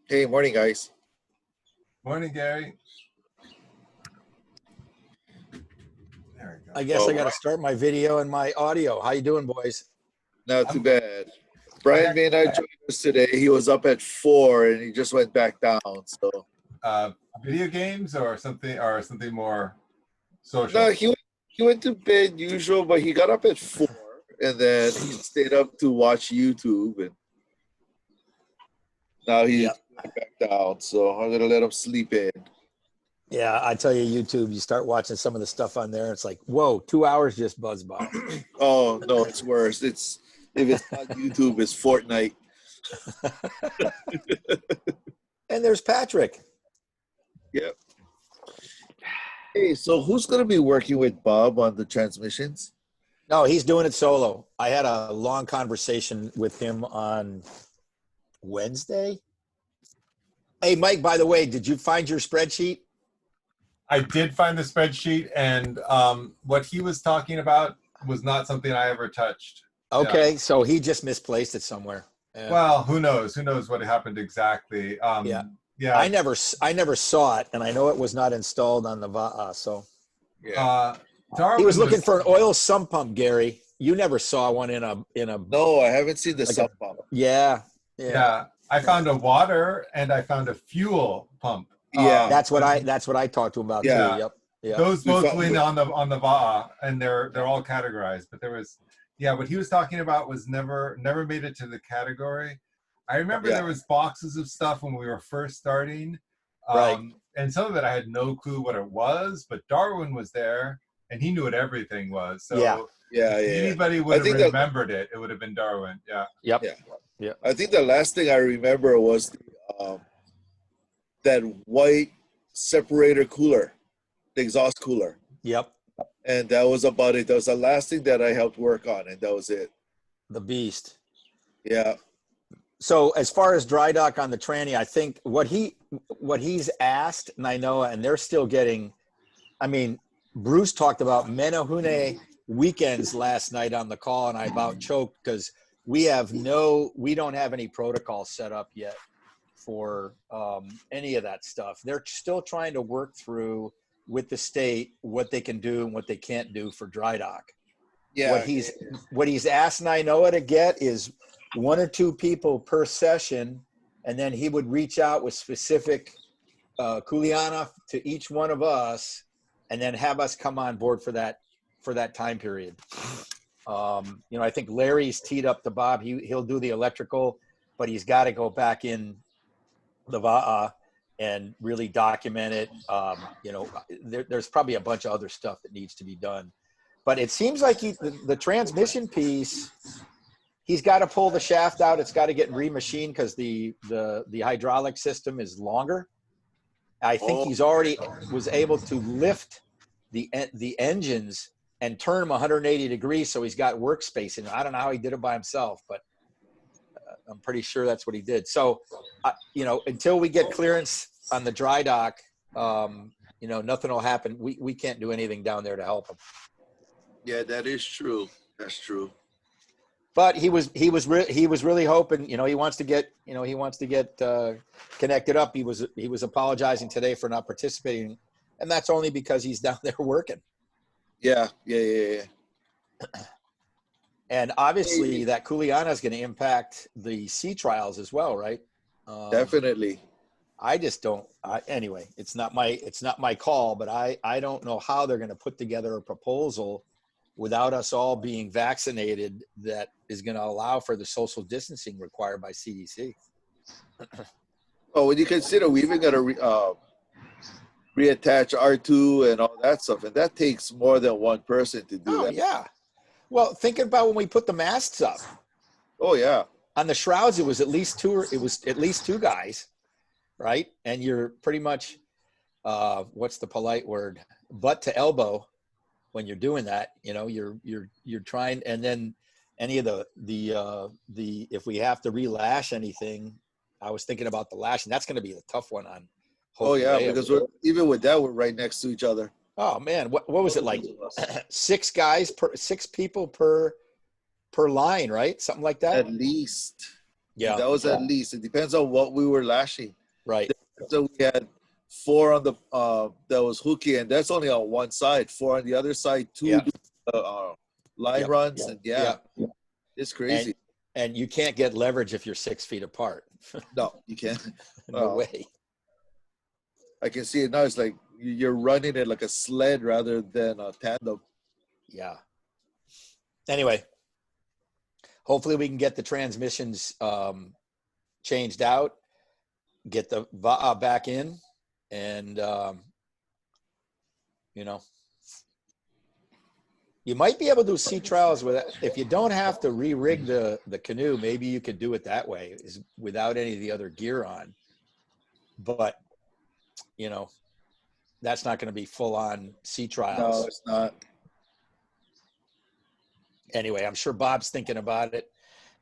Hey, morning, guys. Morning, Gary. There we I go. guess I got to start my video and my audio. How you doing, boys? Not too I'm- bad. Brian may not join us today. He was up at 4 and he just went back down. So Video games or something more social. no, he went to bed usual, but he got up at 4 and then he stayed up to watch YouTube, and now he Yeah. went back down. So I'm gonna let him sleep in. Yeah, I tell you, YouTube, you start watching some of the stuff on there. It's like, whoa, 2 hours just buzzed by. Oh no, it's worse. If it's not YouTube, it's Fortnite. And there's Patrick. Yep. Hey, so who's gonna be working with Bob on the transmissions? No, he's doing it solo. I had a long conversation with him on Wednesday. Hey, Mike, by the way, did you find your spreadsheet? I did find the spreadsheet, and what he was talking about was not something I ever touched. Okay, so he just misplaced it somewhere. Well, who knows? Who knows what happened exactly? Yeah. I never saw it, and I know it was not installed on the VAA. So Darwin he was looking for an oil sump pump, Gary. You never saw one in a. No, I haven't seen the Like sump pump. Yeah. I found a water and I found a fuel pump. Yeah. That's what I talked to him about Yeah. too. Yep. Yeah. Those We both found- went on the VAA, and they're all categorized. But there was, what he was talking about was never made it to the category. I remember there was boxes of stuff when we were first starting, Right. and some of it I had no clue what it was. But Darwin was there, and he knew what everything was. So Yeah. if anybody would I have think that- remembered it, it would have been Darwin. Yeah. Yep. Yeah. I think the last thing I remember was that white separator cooler, the exhaust cooler. Yep. And that was about it. That was the last thing that I helped work on, and that was it. The beast. Yeah. So as far as dry dock on the tranny, I think what he's asked, and I know, and they're still getting. I mean, Bruce talked about Menahune weekends last night on the call, and I about choked because we don't have any protocol set up yet for any of that stuff. They're still trying to work through with the state what they can do and what they can't do for dry dock. Yeah. What he's asked Nainoa to get is 1 or 2 people per session, and then he would reach out with specific kuleana to each one of us, and then have us come on board for that time period. I think Larry's teed up to Bob. He'll do the electrical, but he's got to go back in the VAA and really document it. There's probably a bunch of other stuff that needs to be done, but it seems like the transmission piece, he's got to pull the shaft out. It's got to get remachined because the hydraulic system is longer. I think he's already was able to lift the engines and turn them 180 degrees, so he's got workspace. And I don't know how he did it by himself, but I'm pretty sure that's what he did. So, until we get clearance on the dry dock, nothing will happen. We can't do anything down there to help him. Yeah, that is true. That's true. But he was really hoping. He wants to get connected up. He was apologizing today for not participating, and that's only because he's down there working. Yeah. And obviously, that kuleana is going to impact the sea trials as well, right? Definitely. I just don't. Anyway, it's not my call, but I don't know how they're going to put together a proposal without us all being vaccinated that is going to allow for the social distancing required by CDC. Oh, when you consider we even got to reattach R2 and all that stuff, and that takes more than one person to do that. Yeah. Well, thinking about when we put the masks up. Oh yeah. On the shrouds, it was at least 2 guys, right? And you're pretty much, what's the polite word? Butt to elbow when you're doing that. You're trying, and then any of the if we have to relash anything, I was thinking about the lash, and that's going to be the tough one on. Oh yeah, because even with that, we're right next to each other. Oh man, what was it like? 6 people per line, right? Something like that. At least. Yeah. That was at least. It depends on what we were lashing. Right. So we had 4 on the that was hooky, and that's only on one side. 4 on the other side, 2 Yeah. do, line runs, and it's crazy. And you can't get leverage if you're 6 feet apart. No, you can't. No way. I can see it now. It's like you're running it like a sled rather than a tandem. Yeah. Anyway, hopefully we can get the transmissions changed out, get the VAA back in, and you know, you might be able to do sea trials with it. If you don't have to re-rig the canoe, maybe you could do it that way, is without any of the other gear on. But you know, that's not going to be full-on sea trials. No, it's not. Anyway, I'm sure Bob's thinking about it,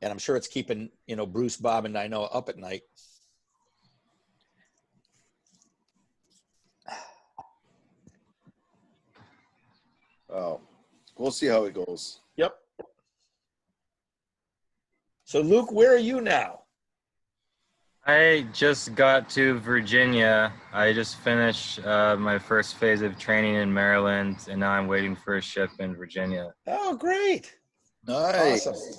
and I'm sure it's keeping, you know, Bruce, Bob, and Nainoa up at night. Oh, we'll see how it goes. Yep. So, Luke, where are you now? I just got to Virginia. I just finished my first phase of training in Maryland, and now I'm waiting for a ship in Virginia. Oh, great. Nice. Awesome.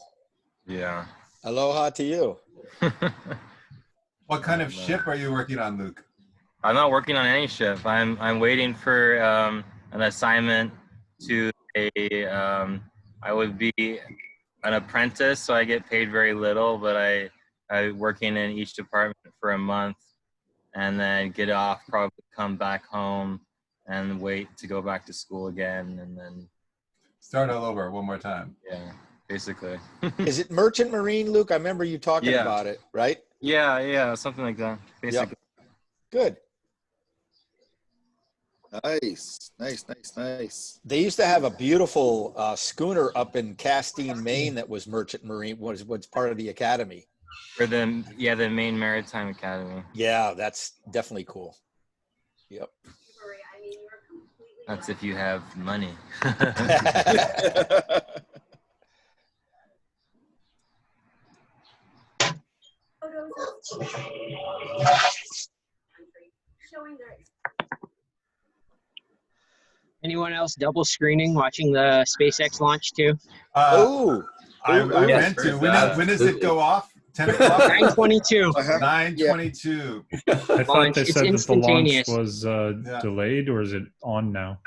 Yeah. Aloha to you. What kind of ship are you working on, Luke? I'm not working on any ship. I'm waiting for an assignment to I would be an apprentice, so I get paid very little, but I working in each department for a month and then get off, probably come back home and wait to go back to school again, and then Start all over one more time. yeah, basically. Is it Merchant Marine, Luke? I remember you talking Yeah. about it, right? Yeah, something like that, basically. Good. Nice. They used to have a beautiful schooner up in Castine, Maine that was Merchant Marine, was part of the academy. For the Maine Maritime Academy. Yeah, that's definitely cool. Yep. That's if you have money. Anyone else double screening watching the SpaceX launch too? I meant to. When does it go off? 10 o'clock? 9:22. 9:22. I thought Launch. they It's said that the launch instantaneous. was delayed, or is it on now?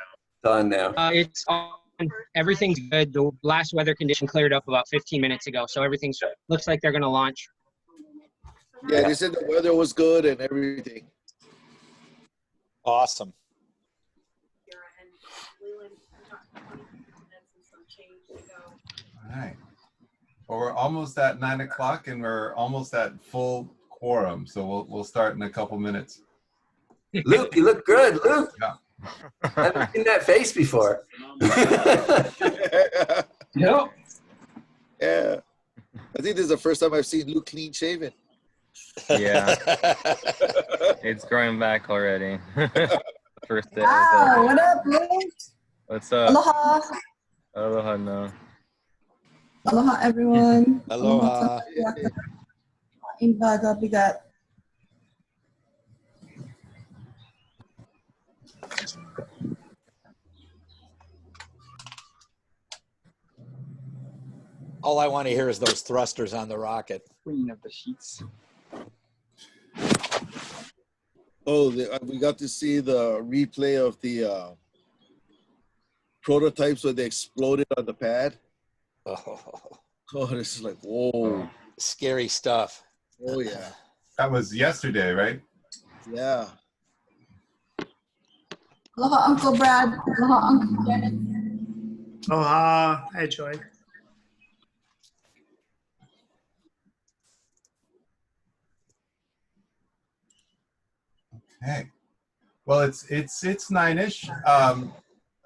On now. It's on. Everything's good. The last weather condition cleared up about 15 minutes ago, so everything's looks like they're going to launch. Yeah, they said the weather was good and everything. Awesome. All right. Well, we're almost at 9 o'clock, and we're almost at full quorum, so we'll start in a couple minutes. Luke, you look good, Luke. Yeah. I haven't seen that face before. Yep. Yeah. I think this is the first time I've seen Luke clean shaven. Yeah, it's growing back already. First day. Wow, what up, Luke? What's up? Aloha. Aloha, no. Aloha, everyone. Aloha. Inbaga bigat. All I want to hear is those thrusters on the rocket. Queen of the sheets. Oh, we got to see the replay of the prototypes when they exploded on the pad. Oh, this is like, whoa. Scary stuff. Oh, yeah. That was yesterday, right? Yeah. Aloha, Uncle Brad. Aloha, Uncle Dennis. Aloha. Hi, Joy. Okay. Well, it's 9-ish.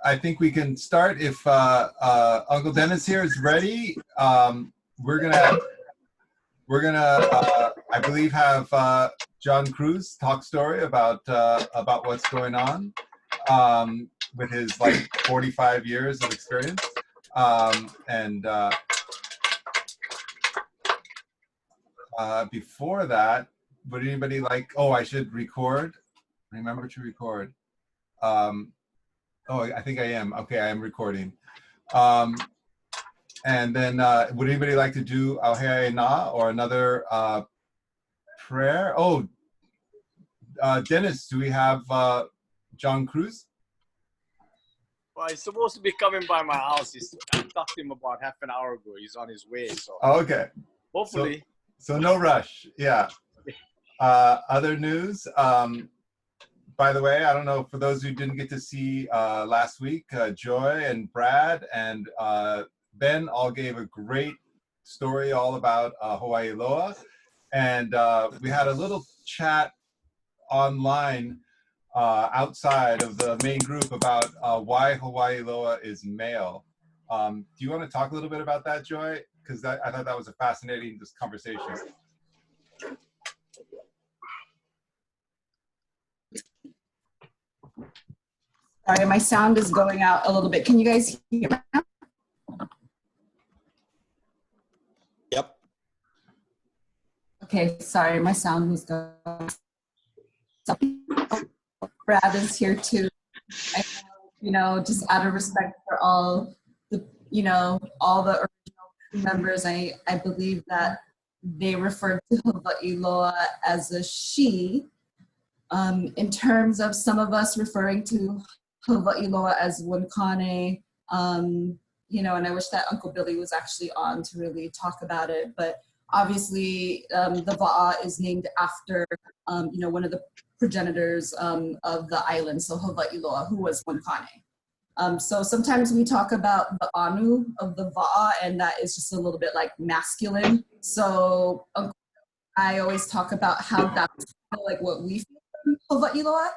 I think we can start if Uncle Dennis here is ready. We're gonna I believe have John Kruse talk story about what's going on with his like 45 years of experience, and before that would anybody like, oh, I should record. Remember to record. Oh, I think I am. Okay, I am recording. And then would anybody like to do Auhea Na or another prayer? Oh, Dennis, do we have John Kruse? Well, he's supposed to be coming by my house. I talked to him about half an hour ago. He's on his way. So Okay. hopefully. So no rush. Yeah. Other news. By the way, I don't know, for those who didn't get to see last week, Joy and Brad and Ben all gave a great story all about Hawaii Loa. And we had a little chat online outside of the main group about why Hawaii Loa is male. Do you want to talk a little bit about that, Joy? Because I thought that was a fascinating conversation. Sorry, my sound is going out a little bit. Can you guys hear me now? Yep. Okay, sorry, my sound was going. Brad is here too. I, just out of respect for all the, all the original members, I believe that they refer to Hawaii Loa as a she. In terms of some of us referring to Hawaii Loa as Wankane, and I wish that Uncle Billy was actually on to really talk about it, but obviously the Va'a is named after, one of the progenitors of the island, so Hawaii Loa, who was Wankane. So sometimes we talk about the Anu of the Va'a, and that is just a little bit like masculine. So I always talk about how that's like what we feel from Hawaii Loa,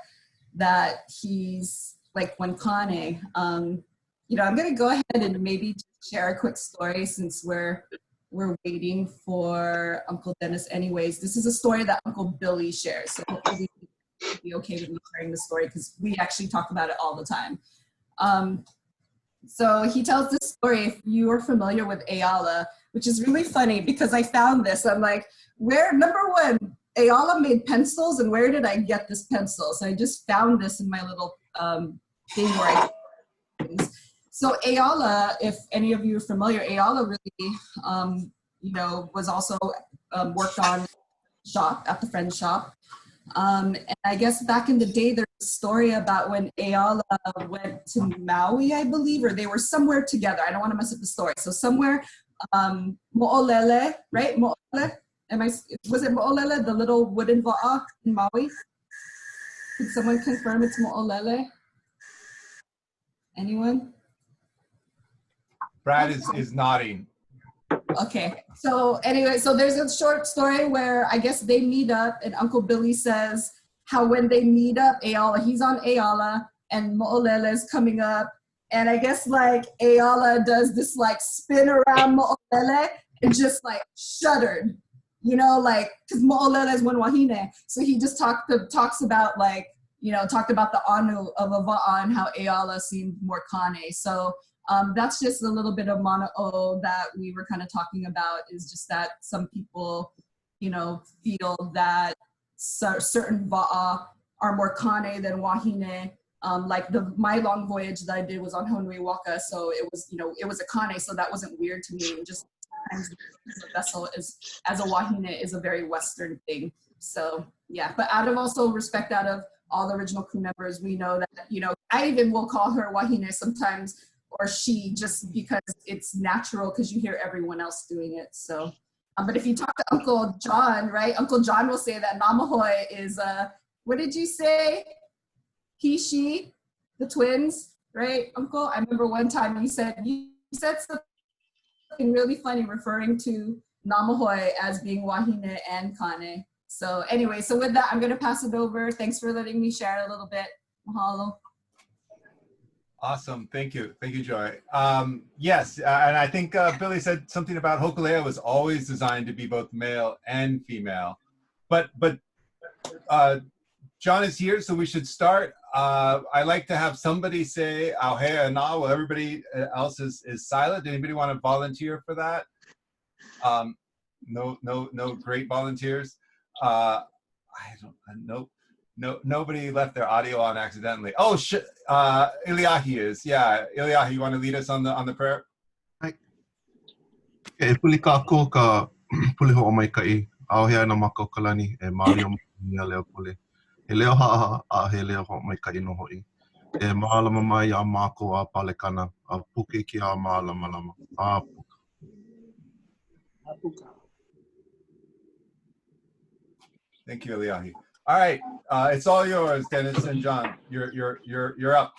that he's like Wankane. I'm gonna go ahead and maybe share a quick story since we're waiting for Uncle Dennis anyways. This is a story that Uncle Billy shares, so hopefully you'll be okay with me sharing the story because we actually talk about it all the time. So he tells this story, if you are familiar with Ayala, which is really funny because I found this. I'm like, number one, Ayala made pencils, and where did I get this pencil? So I just found this in my little thing where So Ayala, if any of you are familiar, Ayala really, was also worked on shop at the friend's shop. And I guess back in the day, there's a story about when Ayala went to Maui, I believe, or they were somewhere together. I don't want to mess up the story. So somewhere, Mo'olele, right? Mo'olele. Was it Mo'olele, the little wooden va'a in Maui? Can someone confirm it's Mo'olele? Anyone? Brad is nodding. Okay, so anyway, so there's a short story where I guess they meet up, and Uncle Billy says how when they meet up, Ayala, he's on Ayala, and Mo'olele is coming up, and I guess like Ayala does this like spin around Mo'olele and just like shuddered, like because Mo'olele is one wahine, so he just talks about like talked about the anu of a va'a and how Ayala seemed more kane. So. That's just a little bit of mono'o that we were kind of talking about, is just that some people, feel that certain va'a are more kane than wahine. Like my long voyage that I did was on Honui Waka, so it was a kane, so that wasn't weird to me. And just sometimes the vessel as a wahine is a very Western thing. So yeah, but out of also respect out of all the original crew members, we know that, I even will call her wahine sometimes, or she, just because it's natural because you hear everyone else doing it. So, but if you talk to Uncle John, right? Uncle John will say that Namahoe is, what did you say? He, she, the twins, right, Uncle? I remember one time you said something really funny referring to Namahoe as being wahine and kane. So anyway, so with that, I'm gonna pass it over. Thanks for letting me share a little bit. Mahalo. Awesome. Thank you. Thank you, Joy. Yes, and I think Billy said something about Hokulea was always designed to be both male and female. But John is here, so we should start. I like to have somebody say Auhea Na while everybody else is silent. Anybody want to volunteer for that? No great volunteers. Nobody left their audio on accidentally. Oh shit, Eliahi is. Yeah, Eliahi, you want to lead us on the prayer? E puli ka ko ka puli ho mai kai au hea na mako kalani e Mario ni leo puli. He leo ha he leo ho mai kai no hoi. E mālama mai a mako a palekana a puke ki a mālama lama. A Thank you, Eliahi. All right, it's all yours, Dennis and John. You're up.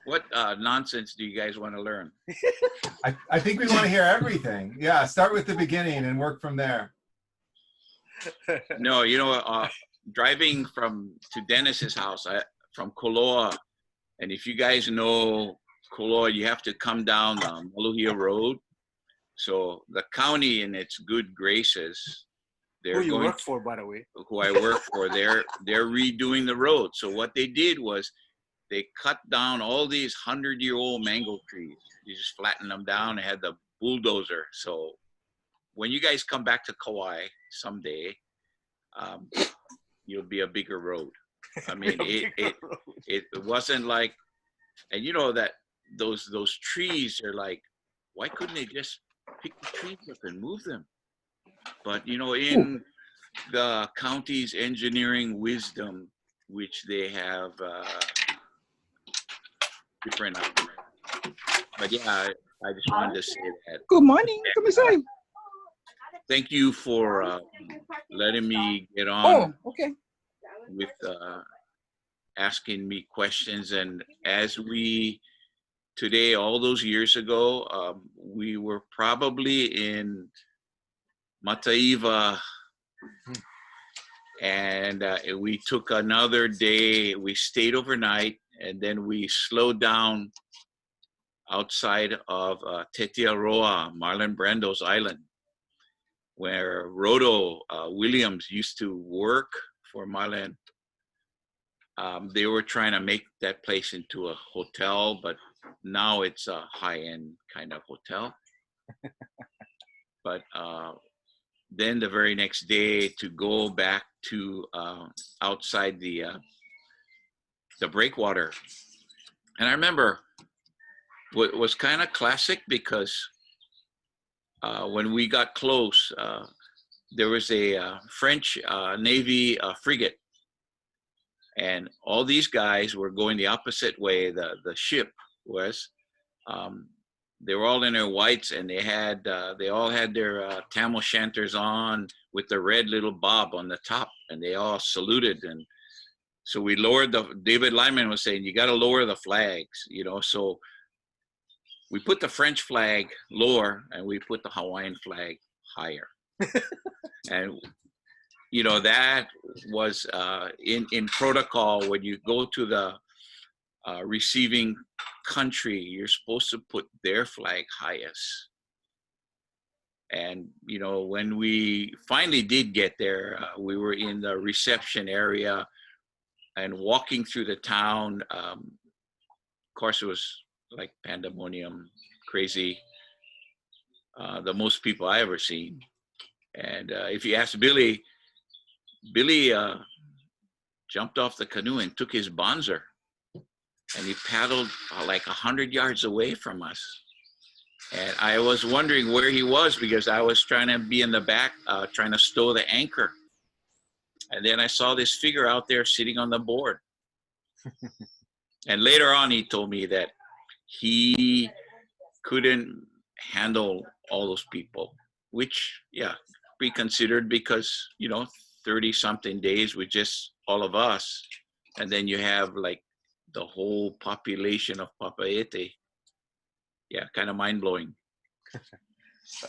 What nonsense do you guys want to learn? I think we want to hear everything. Yeah, start with the beginning and work from there. No, driving to Dennis's house from Koloa, and if you guys know Koloa, you have to come down Maluhia Road. So the county, in its good graces, Who you work for, by the way? Who I work for, they're redoing the road. So what they did was they cut down all these 100-year-old mango trees. You just flatten them down and had the bulldozer. So when you guys come back to Kauai someday, you'll be a bigger road. I mean, it wasn't like, and you know that those trees are like, why couldn't they just pick the trees up and move them? But in the county's engineering wisdom, which they have different. But yeah, I just wanted to say that. Good morning, Commissioner. Thank you for letting me get on. Oh, okay. With asking me questions, and as today, all those years ago, we were probably in Mataiva, and we took another day. We stayed overnight, and then we slowed down outside of Tetiaroa, Marlon Brando's island, where Rodo Williams used to work for Marlon. They were trying to make that place into a hotel, but now it's a high-end kind of hotel. But then the very next day to go back to outside the breakwater. And I remember what was kind of classic, because when we got close, there was a French Navy frigate, and all these guys were going the opposite way. The ship was. They were all in their whites, and they all had their tam o' shanters on with the red little bob on the top, and they all saluted. And so we lowered David Lyman was saying, you got to lower the flags, so we put the French flag lower and we put the Hawaiian flag higher. And, that was in protocol. When you go to the receiving country, you're supposed to put their flag highest. And, when we finally did get there, we were in the reception area and walking through the town. Of course, it was like pandemonium, crazy. The most people I ever seen. And if you ask Billy jumped off the canoe and took his bonzer, and he paddled like 100 yards away from us. And I was wondering where he was, because I was trying to be in the back, trying to stow the anchor. And then I saw this figure out there sitting on the board. And later on, he told me that he couldn't handle all those people, which, yeah, be considered, because, 30-something days with just all of us. And then you have like the whole population of Papaete. Yeah, kind of mind-blowing.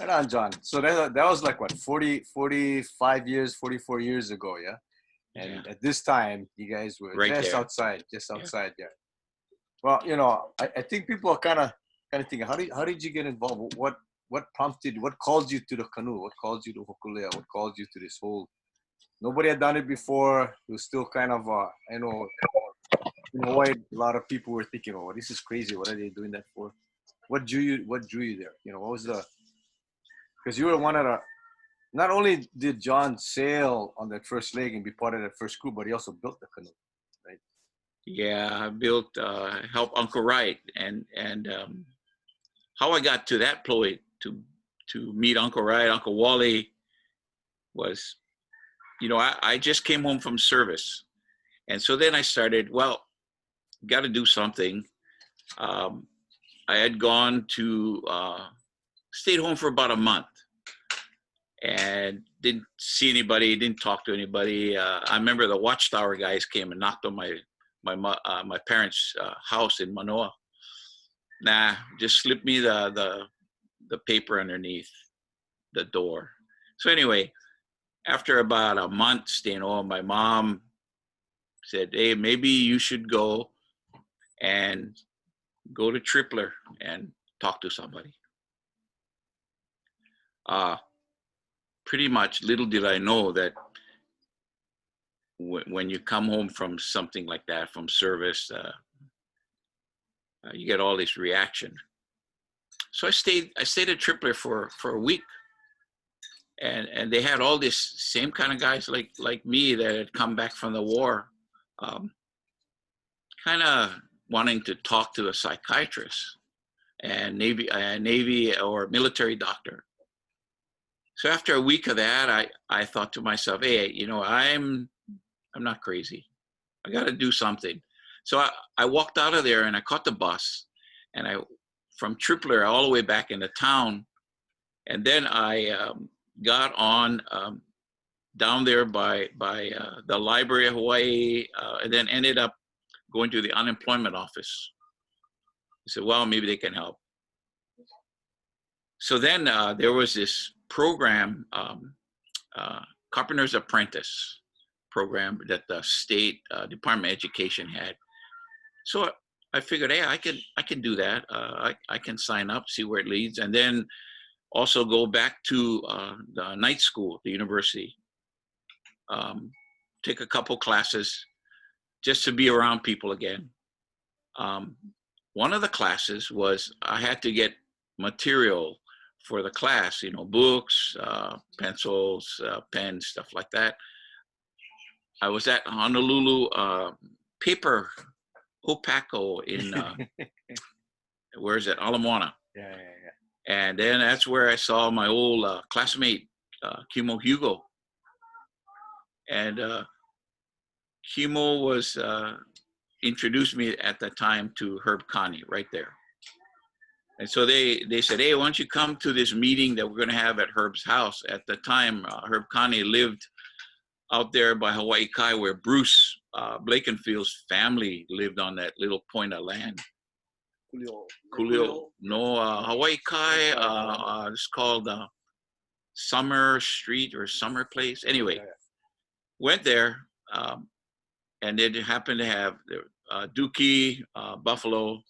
Right on, John. So that was like what, 45 years, 44 years ago, yeah? And at this time, you guys were right just there. outside, yeah. Well, I think people are kind of thinking, how did you get involved? What called you to the canoe? What called you to Hokulea? What called you to this whole? Nobody had done it before. It was still kind of, in Hawaii, a lot of people were thinking, oh, this is crazy. What are they doing that for? What drew you there? What was because you were one of not only did John sail on that first leg and be part of that first crew, but he also built the canoe, right? Yeah, I built, help Uncle Wright, and how I got to that point to meet Uncle Wright, Uncle Wally, was, you know, I just came home from service, and so then I started, well, got to do something. I had gone to stayed home for about a month and didn't see anybody, didn't talk to anybody. I remember the Watchtower guys came and knocked on my parents' house in Manoa. Nah, just slipped me the paper underneath the door. So anyway, after about a month staying home, my mom said, "Hey, maybe you should go to Tripler and talk to somebody." Pretty much, little did I know that when you come home from something like that, from service, you get all this reaction. So I stayed at Tripler for a week, and they had all this same kind of guys like me that had come back from the war, kind of wanting to talk to a psychiatrist and Navy or military doctor. So after a week of that, I thought to myself, hey, you know, I'm not crazy. I got to do something. So I walked out of there and I caught the bus, and from Tripler all the way back into town, and then I got on down there by the Library of Hawaii, and then ended up going to the unemployment office. I said, well, maybe they can help. So then there was this program, Carpenter's Apprentice program that the state Department of Education had. So I figured, hey, I can do that. I can sign up, see where it leads, and then also go back to the night school, the university, take a couple classes just to be around people again. One of the classes was I had to get material for the class, you know, books, pencils, pens, stuff like that. I was at Honolulu Paper Hopako in, where is it? Ala Moana. Yeah. And then that's where I saw my old classmate, Kimo Hugo. And Kimo was, introduced me at the time to Herb Connie right there. And so they said, hey, why don't you come to this meeting that we're going to have at Herb's house. At the time, Herb Connie lived out there by Hawaii Kai, where Bruce Blakenfield's family lived on that little point of land. Kulio. No, Hawaii Kai, it's called Summer Street or Summer Place. Anyway, went there, and they happened to have Dookie, Buffalo,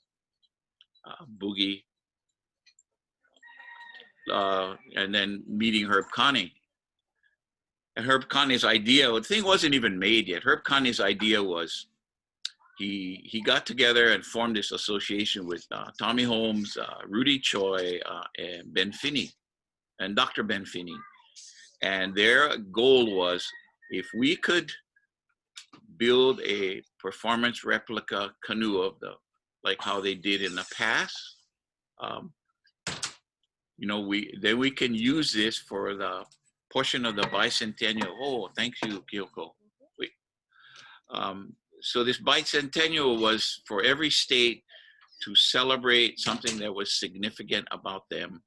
Boogie, and then meeting Herb Connie. And Herb Connie's idea, the thing wasn't even made yet. Herb Connie's idea was he got together and formed this association with Tommy Holmes, Rudy Choi, and Ben Finney, and Dr. Ben Finney. And their goal was, if we could build a performance replica canoe of like how they did in the past, you know, then we can use this for the portion of the bicentennial. Oh, thank you, Kyoko. Wait. So this bicentennial was for every state to celebrate something that was significant about them.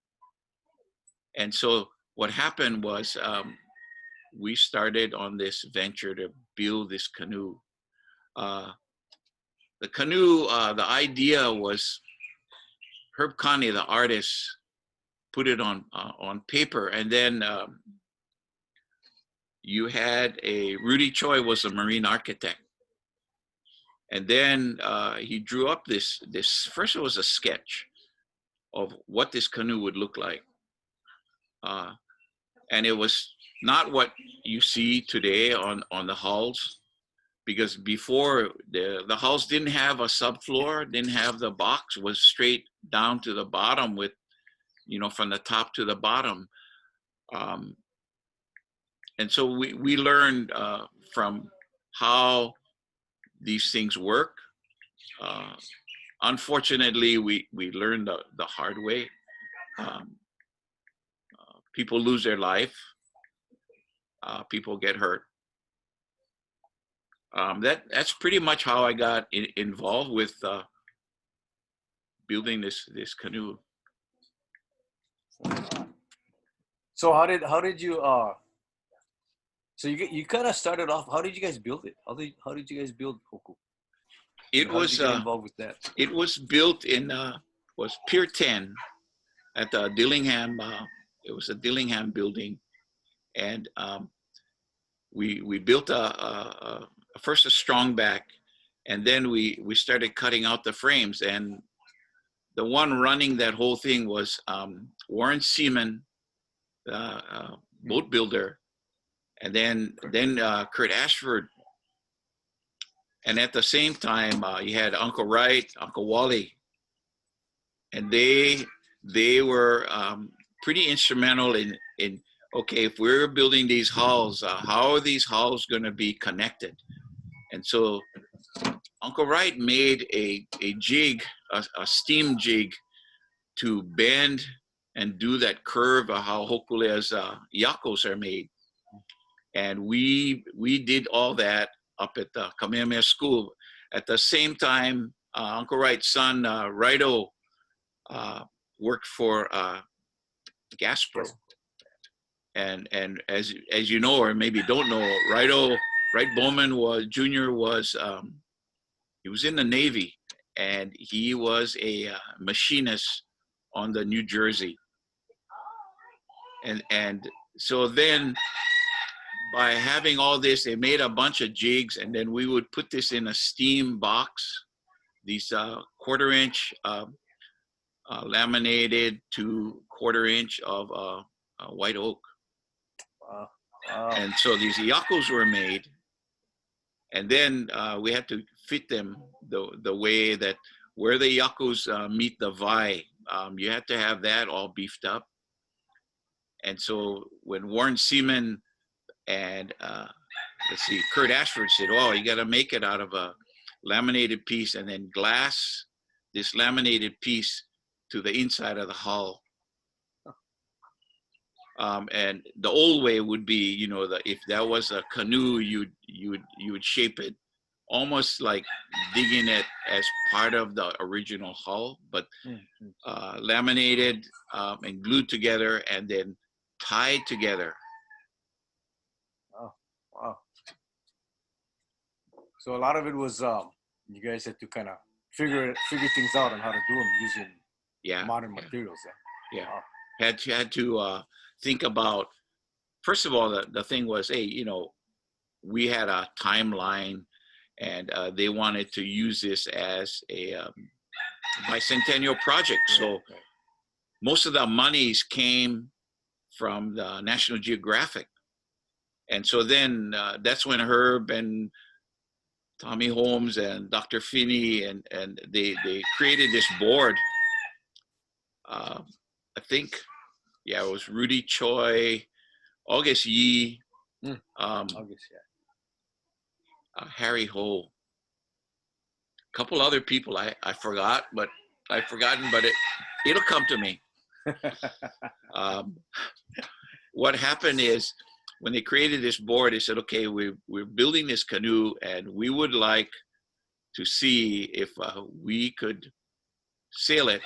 And so what happened was we started on this venture to build this canoe. The canoe, the idea was Herb Connie, the artist, put it on paper, and then you had Rudy Choi was a marine architect. And then he drew up this, first it was a sketch of what this canoe would look like. And it was not what you see today on the hulls, because before the hulls didn't have a subfloor, didn't have the box, was straight down to the bottom with, you know, from the top to the bottom. and so we learned from how these things work. Unfortunately, we learned the hard way. People lose their life. People get hurt. That's pretty much how I got involved with building this canoe. So how did you so you kind of started off, how did you guys build it? How did you guys build Hoku? It How did was you get involved with that? it was built in was Pier 10 at the Dillingham. It was a Dillingham building, and we built first a strong back, and then we started cutting out the frames. And the one running that whole thing was Warren Seaman, boat builder, and then Kurt Ashford. And at the same time, you had Uncle Wright, Uncle Wally, and they were pretty instrumental in okay, if we're building these hulls, how are these hulls going to be connected? And so Uncle Wright made a jig, a steam jig, to bend and do that curve of how Hokulea's yakos are made. And we did all that up at the Kamehameha School. At the same time, Uncle Wright's son, Rido, worked for Gaspro. And as you know, or maybe don't know, Wright Bowman was he was in the Navy, and he was a machinist on the New Jersey. And so then, by having all this, they made a bunch of jigs, and then we would put this in a steam box, these 1/4 inch laminated to 1/4 inch of white oak. Wow. And so these yakos were made, and then we had to fit them the way that where the yakos meet the vai, you had to have that all beefed up. And so when Warren Seaman and Kurt Ashford said, "Oh, you got to make it out of a laminated piece and then glass this laminated piece to the inside of the hull." And the old way would be, you know, if that was a canoe, you would shape it almost like digging it as part of the original hull, but laminated and glued together and then tied together. Wow. So a lot of it was you guys had to kind of figure things out on how to do them using modern materials. Yeah. Wow. Had to think about, first of all, the thing was, hey, you know, we had a timeline, and they wanted to use this as a bicentennial project. So most of the monies came from the National Geographic. And so then that's when Herb and Tommy Holmes and Dr. Finney and they created this board. I think, it was Rudy Choi, August Yee, Harry Ho, a couple other people I forgot, but I've forgotten, but it'll come to me. What happened is, when they created this board, they said, okay, we're building this canoe, and we would like to see if we could sail it.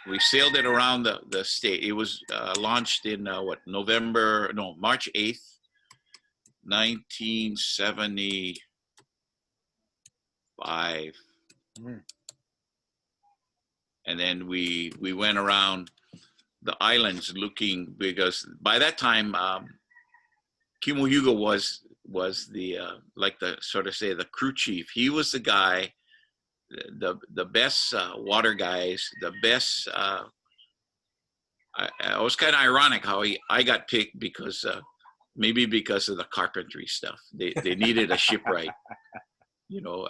We sailed it around the state. It was launched in March 8th, 1975. And then we went around the islands looking, because by that time, Kimo Hugo was the like the sort of say the crew chief. He was the guy, the best water guys, the best. It was kind of ironic how I got picked, because maybe because of the carpentry stuff. They needed a shipwright, you know.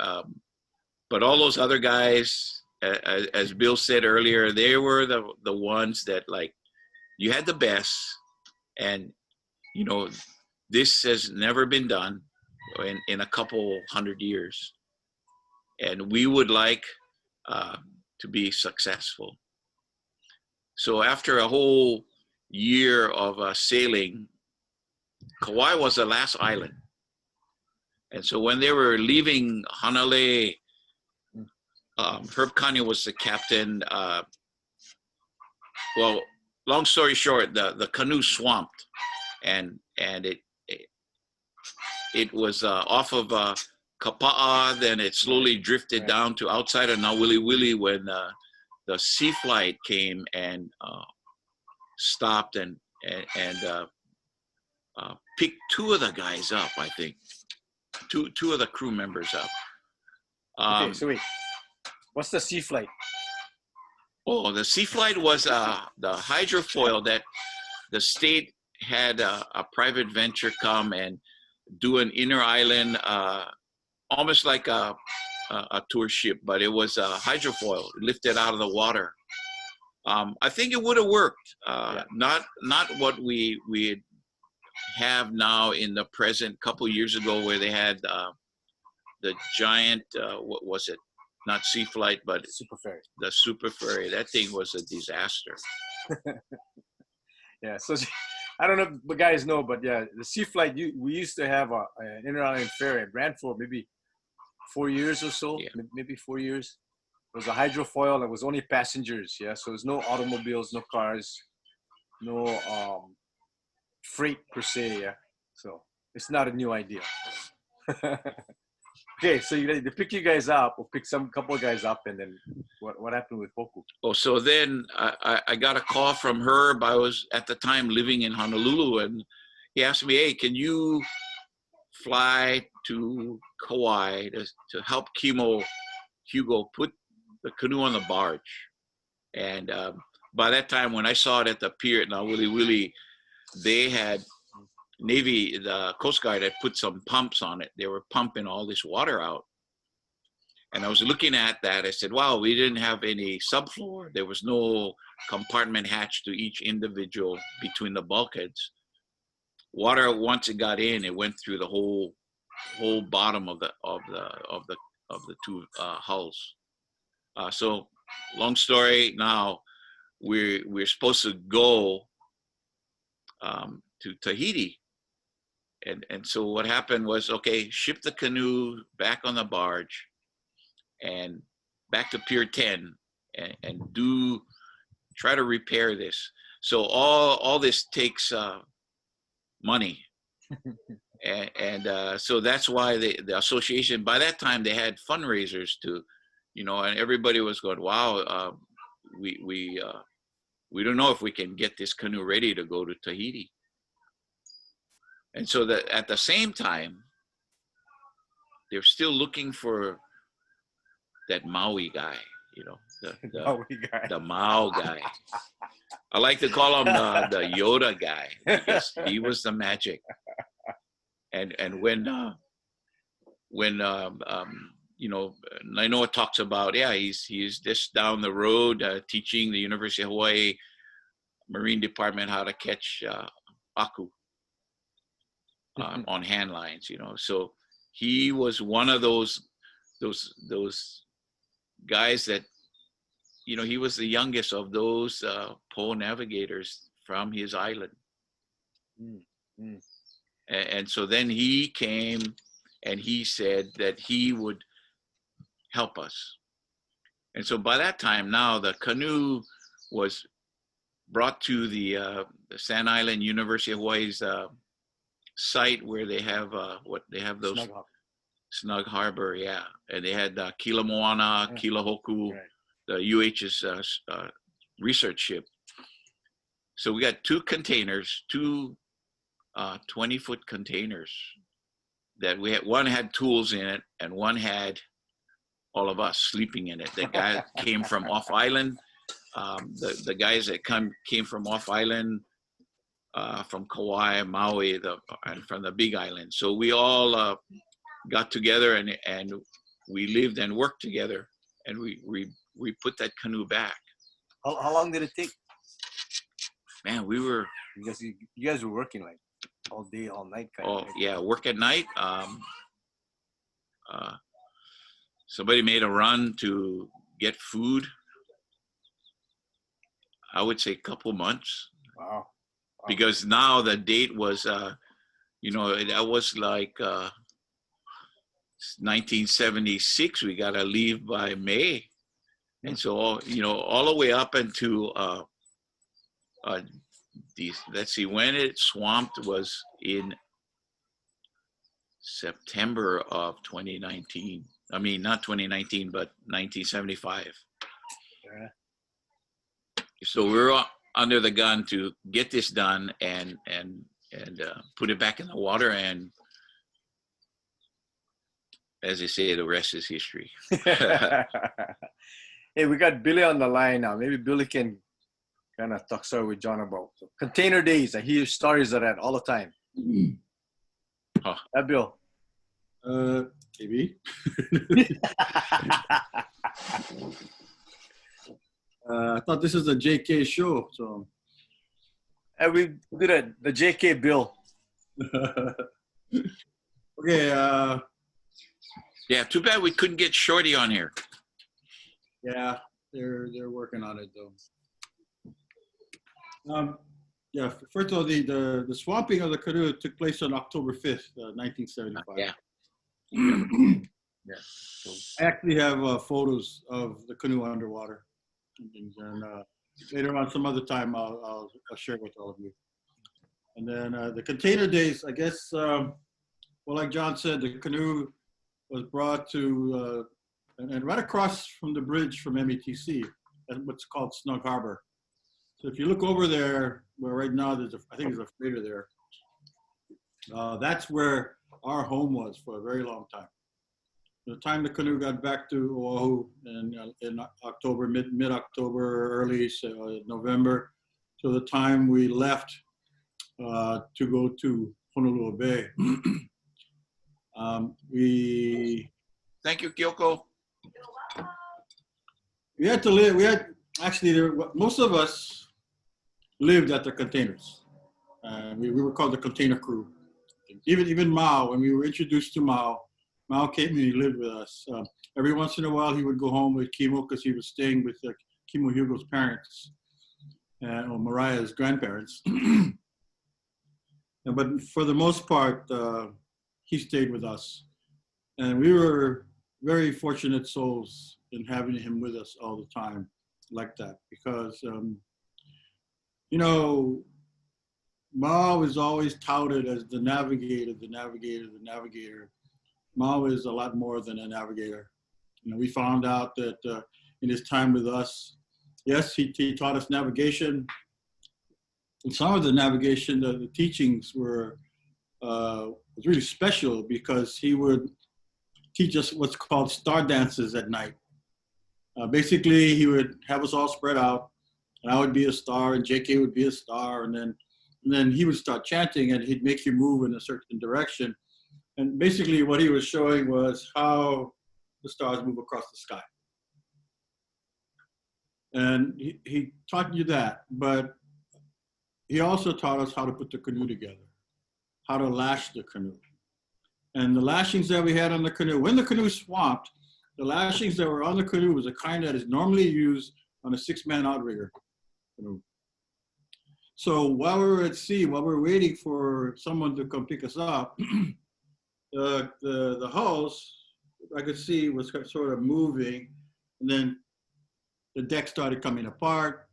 But all those other guys, as Bill said earlier, they were the ones that, like, you had the best, and you know, this has never been done in a couple 100 years. And we would like to be successful. So after a whole year of sailing, Kauai was the last island. And so when they were leaving Hanalei, Herb Kanye was the captain. Well, long story short, the canoe swamped, and it was off of Kapa'a. Then it slowly drifted down to outside of Nawiliwili when the sea flight came and stopped and picked two of the guys up. I think two of the crew members up. Okay, so wait, what's the sea flight? Oh, the sea flight was the hydrofoil that the state had a private venture come and do an inner island, almost like a tour ship, but it was a hydrofoil lifted out of the water. I think it would have worked. Not what we have now in the present. Couple years ago, where they had the giant, what was it? Not sea flight, but super ferry. The super ferry. That thing was a disaster. Yeah, so I don't know if the guys know, but yeah, the sea flight, we used to have an inter-island ferry. It ran for maybe 4 years or so, maybe 4 years. It was a hydrofoil. It was only passengers, yeah. So there's no automobiles, no cars, no freight per se, yeah. So it's not a new idea. Okay, so they pick you guys up, or pick some couple of guys up, and then what happened with Hoku? Oh, so then I got a call from Herb. I was at the time living in Honolulu, and he asked me, "Hey, can you fly to Kauai to help Hugo put the canoe on the barge?" And by that time, when I saw it at the pier at Nawiliwili, they had Navy, the Coast Guard had put some pumps on it. They were pumping all this water out. And I was looking at that. I said, wow, we didn't have any subfloor. There was no compartment hatch to each individual between the bulkheads. Water, once it got in, it went through the whole bottom of the two hulls. So long story, now we're supposed to go to Tahiti. And so what happened was, okay, ship the canoe back on the barge and back to Pier 10 and try to repair this. So all this takes money. and so that's why the association, by that time they had fundraisers to, and everybody was going, wow, we don't know if we can get this canoe ready to go to Tahiti. And so that at the same time, they're still looking for that Maui guy, the Mao guy. I like to call him the Yoda guy because he was the magic. And when Nainoa talks about, he's just down the road teaching the University of Hawaii Marine Department how to catch aku. On hand lines, so he was one of those guys that, he was the youngest of those pole navigators from his island. And so then he came and he said that he would help us. And so by that time now, the canoe was brought to the Sand Island University of Hawaii's site where they have those Snug Harbor, yeah, and they had Kila Moana, Kila Hoku, the UH's research ship. So we got two 20-foot containers that we had. One had tools in it, and one had all of us sleeping in it. The guy came from off island. The guys that came from off island. From Kauai, Maui, and from the Big Island. So we all got together and we lived and worked together, and we put that canoe back. How long did it take? Man, we were. Because you guys were working like all day, all night kind Oh of thing. yeah, work at night. Somebody made a run to get food. I would say a couple months. Wow. Because now the date was, you know, that was like 1976. We got to leave by May. And so, you know, all the way up into let's see, when it swamped was in September of 2019. I mean, not 2019, but 1975. Yeah. So we're under the gun to get this done and put it back in the water. And as they say, the rest is history. Hey, we got Billy on the line now. Maybe Billy can kind of talk story with John about container days. I hear stories of that all the time. Huh. Yeah, Bill. Maybe. I thought this is a JK show, so. And we did the JK Bill. Okay. Yeah, too bad we couldn't get Shorty on here. Yeah, they're working on it though. Yeah, first of all, the swamping of the canoe took place on October 5th, 1975. Yeah. Yeah. So I actually have photos of the canoe underwater and things, and later on, some other time, I'll share with all of you. And then the container days, I guess. Well, like John said, the canoe was brought to and right across from the bridge from METC, at what's called Snug Harbor. So if you look over there, where right now I think there's a freighter there. That's where our home was for a very long time. The time the canoe got back to Oahu in October, mid-October, early November, so the time we left to go to Honolulu Bay. Thank you, Kyoko. We had to live. Most of us lived at the containers. We were called the container crew. Even Mao, when we were introduced to Mao came and he lived with us. Every once in a while, he would go home with Kimo because he was staying with Kimo Hugo's parents, or Mariah's grandparents. But for the most part, he stayed with us. And we were very fortunate souls in having him with us all the time like that, because, you know, Mao is always touted as the navigator. Mao is a lot more than a navigator. You know, we found out that in his time with us, yes, he taught us navigation. And some of the navigation, the teachings was really special, because he would teach us what's called star dances at night. Basically, he would have us all spread out, and I would be a star, and JK would be a star, and then he would start chanting, and he'd make you move in a certain direction. And basically, what he was showing was how the stars move across the sky. And he taught you that, but he also taught us how to put the canoe together, how to lash the canoe. And the lashings that we had on the canoe, when the canoe swamped, the lashings that were on the canoe was a kind that is normally used on a 6-man outrigger canoe. So while we were at sea, while we were waiting for someone to come pick us up, the hulls, I could see, was sort of moving, and then the deck started coming apart,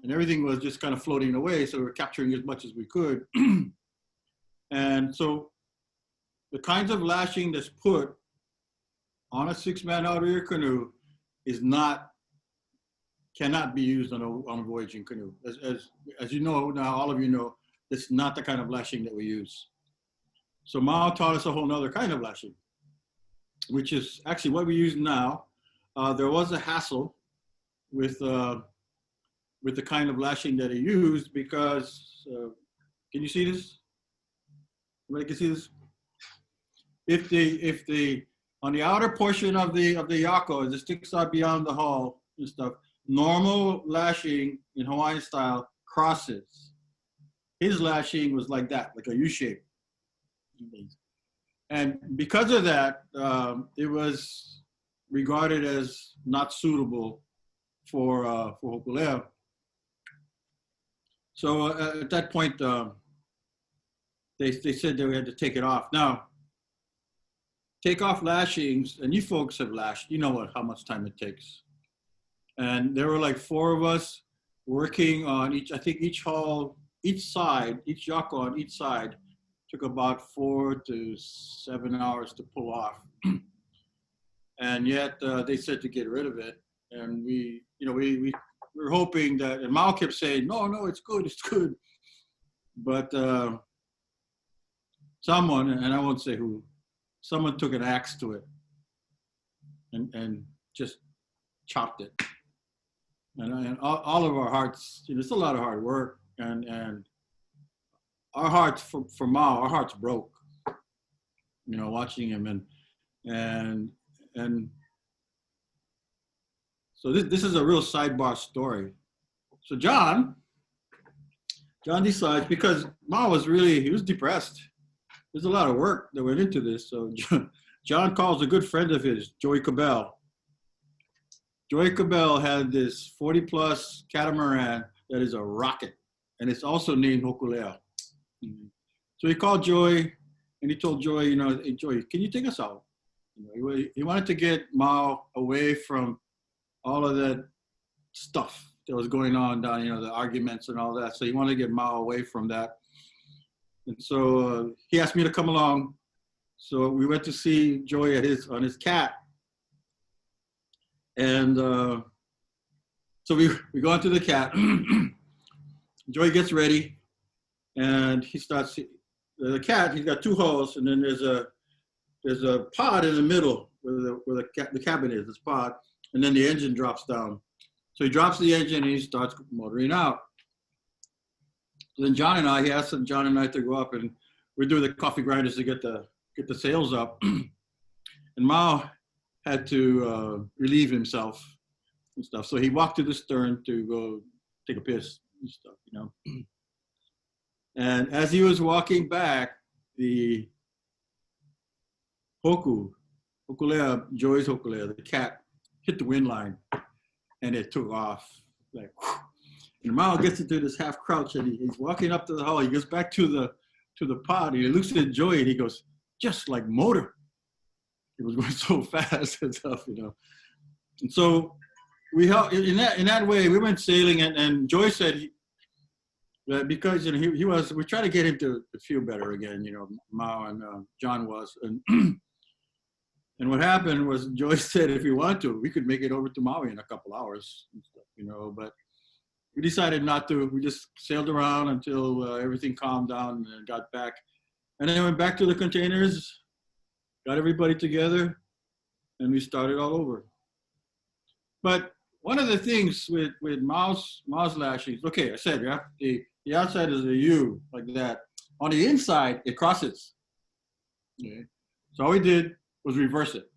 and everything was just kind of floating away, so we were capturing as much as we could. And so the kinds of lashing that's put on a 6-man outrigger canoe cannot be used on a voyaging canoe. As you know now, all of you know, it's not the kind of lashing that we use. So Mao taught us a whole nother kind of lashing, which is actually what we use now. There was a hassle with the kind of lashing that he used, because, can you see this? Everybody can see this? If on the outer portion of the yako, as it sticks out beyond the hull and stuff, normal lashing in Hawaiian style crosses. his lashing was like that, like a U shape. And because of that, it was regarded as not suitable for Hokulea. So at that point, they said they had to take it off. Now, take off lashings, and you folks have lashed, you know how much time it takes. And there were like 4 of us working on each, I think each hull, each side, each yako on each side took about 4 to 7 hours to pull off. And yet they said to get rid of it. And we were hoping that, and Mao kept saying, no, it's good, it's good. But someone, and I won't say who, someone took an axe to it and just chopped it. And all of our hearts, it's a lot of hard work, and our hearts for Mao, our hearts broke, watching him, and so this is a real sidebar story. So John decides, because Mao he was depressed. There's a lot of work that went into this. So John calls a good friend of his, Joey Cabell. Joey Cabell had this 40-plus catamaran that is a rocket, and it's also named Hokulea. So he called Joey, and he told Joey, hey, Joey, can you take us out? He wanted to get Mao away from all of that stuff that was going on down, the arguments and all that. So he wanted to get Mao away from that. And so he asked me to come along. So we went to see Joey on his cat. And so we go into the cat. Joey gets ready, and he starts, the cat, he's got 2 hulls, and then there's a pod in the middle where the cabin is, this pod, and then the engine drops down. So he drops the engine and he starts motoring out. So then he asked John and I to go up, and we're doing the coffee grinders to get the sails up. And Mao had to relieve himself and stuff. So he walked to the stern to go take a piss and stuff, And as he was walking back, the Hokulea, Joey's Hokulea, the cat, hit the wind line, and it took off. Like, whew. And Mao gets into this half crouch, and he's walking up to the hull. He goes back to the pod, and he looks at Joey, and he goes, just like motor. It was going so fast and stuff, And so we helped in that way. We went sailing, and Joey said that because we tried to get him to feel better again. Mao and John was, and what happened was Joey said if we wanted to, we could make it over to Maui in a couple hours, and stuff, But we decided not to. We just sailed around until everything calmed down and got back, and then went back to the containers. Got everybody together, and we started all over. But one of the things with Mao's lashings, okay, I said the outside is a U like that. On the inside, it crosses. Okay. So all we did was reverse it.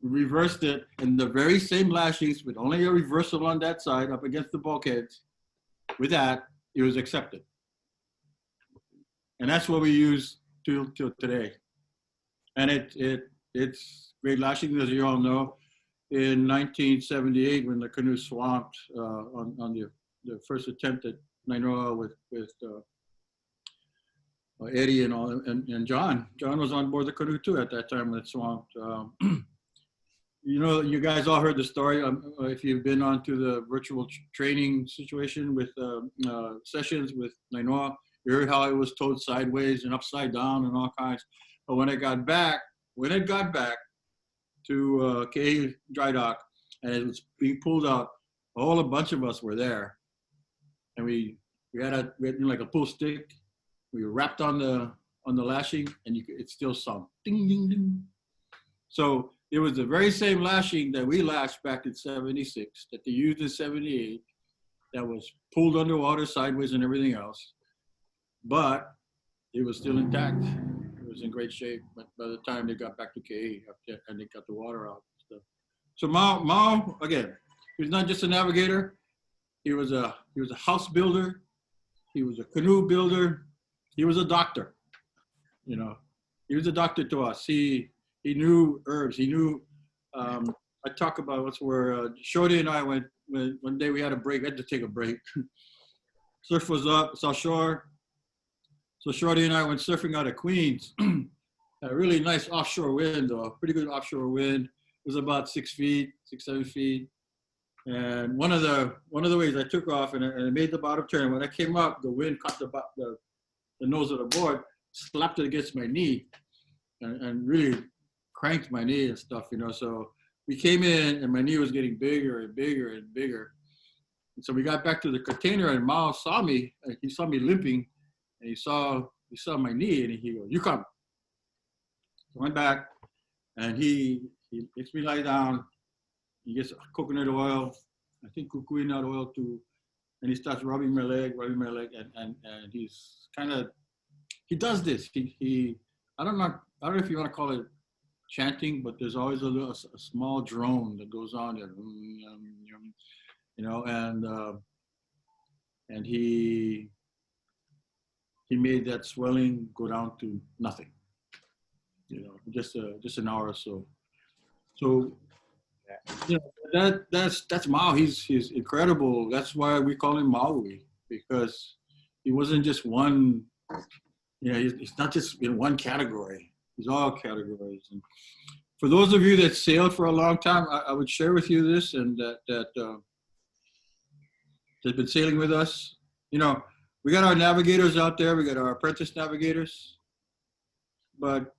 We reversed it, and the very same lashings with only a reversal on that side up against the bulkheads. With that, it was accepted, and that's what we use till today. And it's great lashing, as you all know. In 1978, when the canoe swamped on the first attempt at Nainoa with Eddie and John. John was on board the canoe too at that time when it swamped. You guys all heard the story. If you've been onto the virtual training situation with sessions with Nainoa, you heard how it was towed sideways and upside down and all kinds. But when it got back to Ke'e Dry Dock and it was being pulled out, a whole bunch of us were there, and we had like a pull stick. We were wrapped on the lashing, and it still sung ding ding ding. So it was the very same lashing that we lashed back in '76 that they used in '78, that was pulled underwater sideways and everything else, but it was still intact. It was in great shape. But by the time they got back to Ke'e and they got the water out and stuff. So Mao again, he was not just a navigator. He was a house builder. He was a canoe builder. He was a doctor. You know, he was a doctor to us. He knew herbs. He knew. I talk about what's where Shorty and I went one day. We had a break. I had to take a break. Surf was up. It's offshore. So Shorty and I went surfing out of Queens. Had a really nice offshore wind, though. Pretty good offshore wind. It was about 6 feet, 7 feet. And one of the ways I took off and I made the bottom turn. When I came up, the wind caught the nose of the board, slapped it against my knee, and really cranked my knee and stuff, you know. So we came in, and my knee was getting bigger and bigger and bigger. And so we got back to the container, and Mao saw me. He saw me limping, and he saw my knee, and he goes, "You come." So I went back, and he makes me lie down. He gets coconut oil, I think kukui nut oil too, and he starts rubbing my leg, and he's kind of, he does this. He I don't know if you want to call it chanting, but there's always a small drone that goes on there, you know, and he made that swelling go down to nothing, you know, just an hour or so. So, you know, that's Mao. He's incredible. That's why we call him Maui, because he wasn't just one. You know, he's not just in one category. He's all categories. And for those of you that sailed for a long time, I would share with you this, and that's been sailing with us. You know, we got our navigators out there. We got our apprentice navigators, but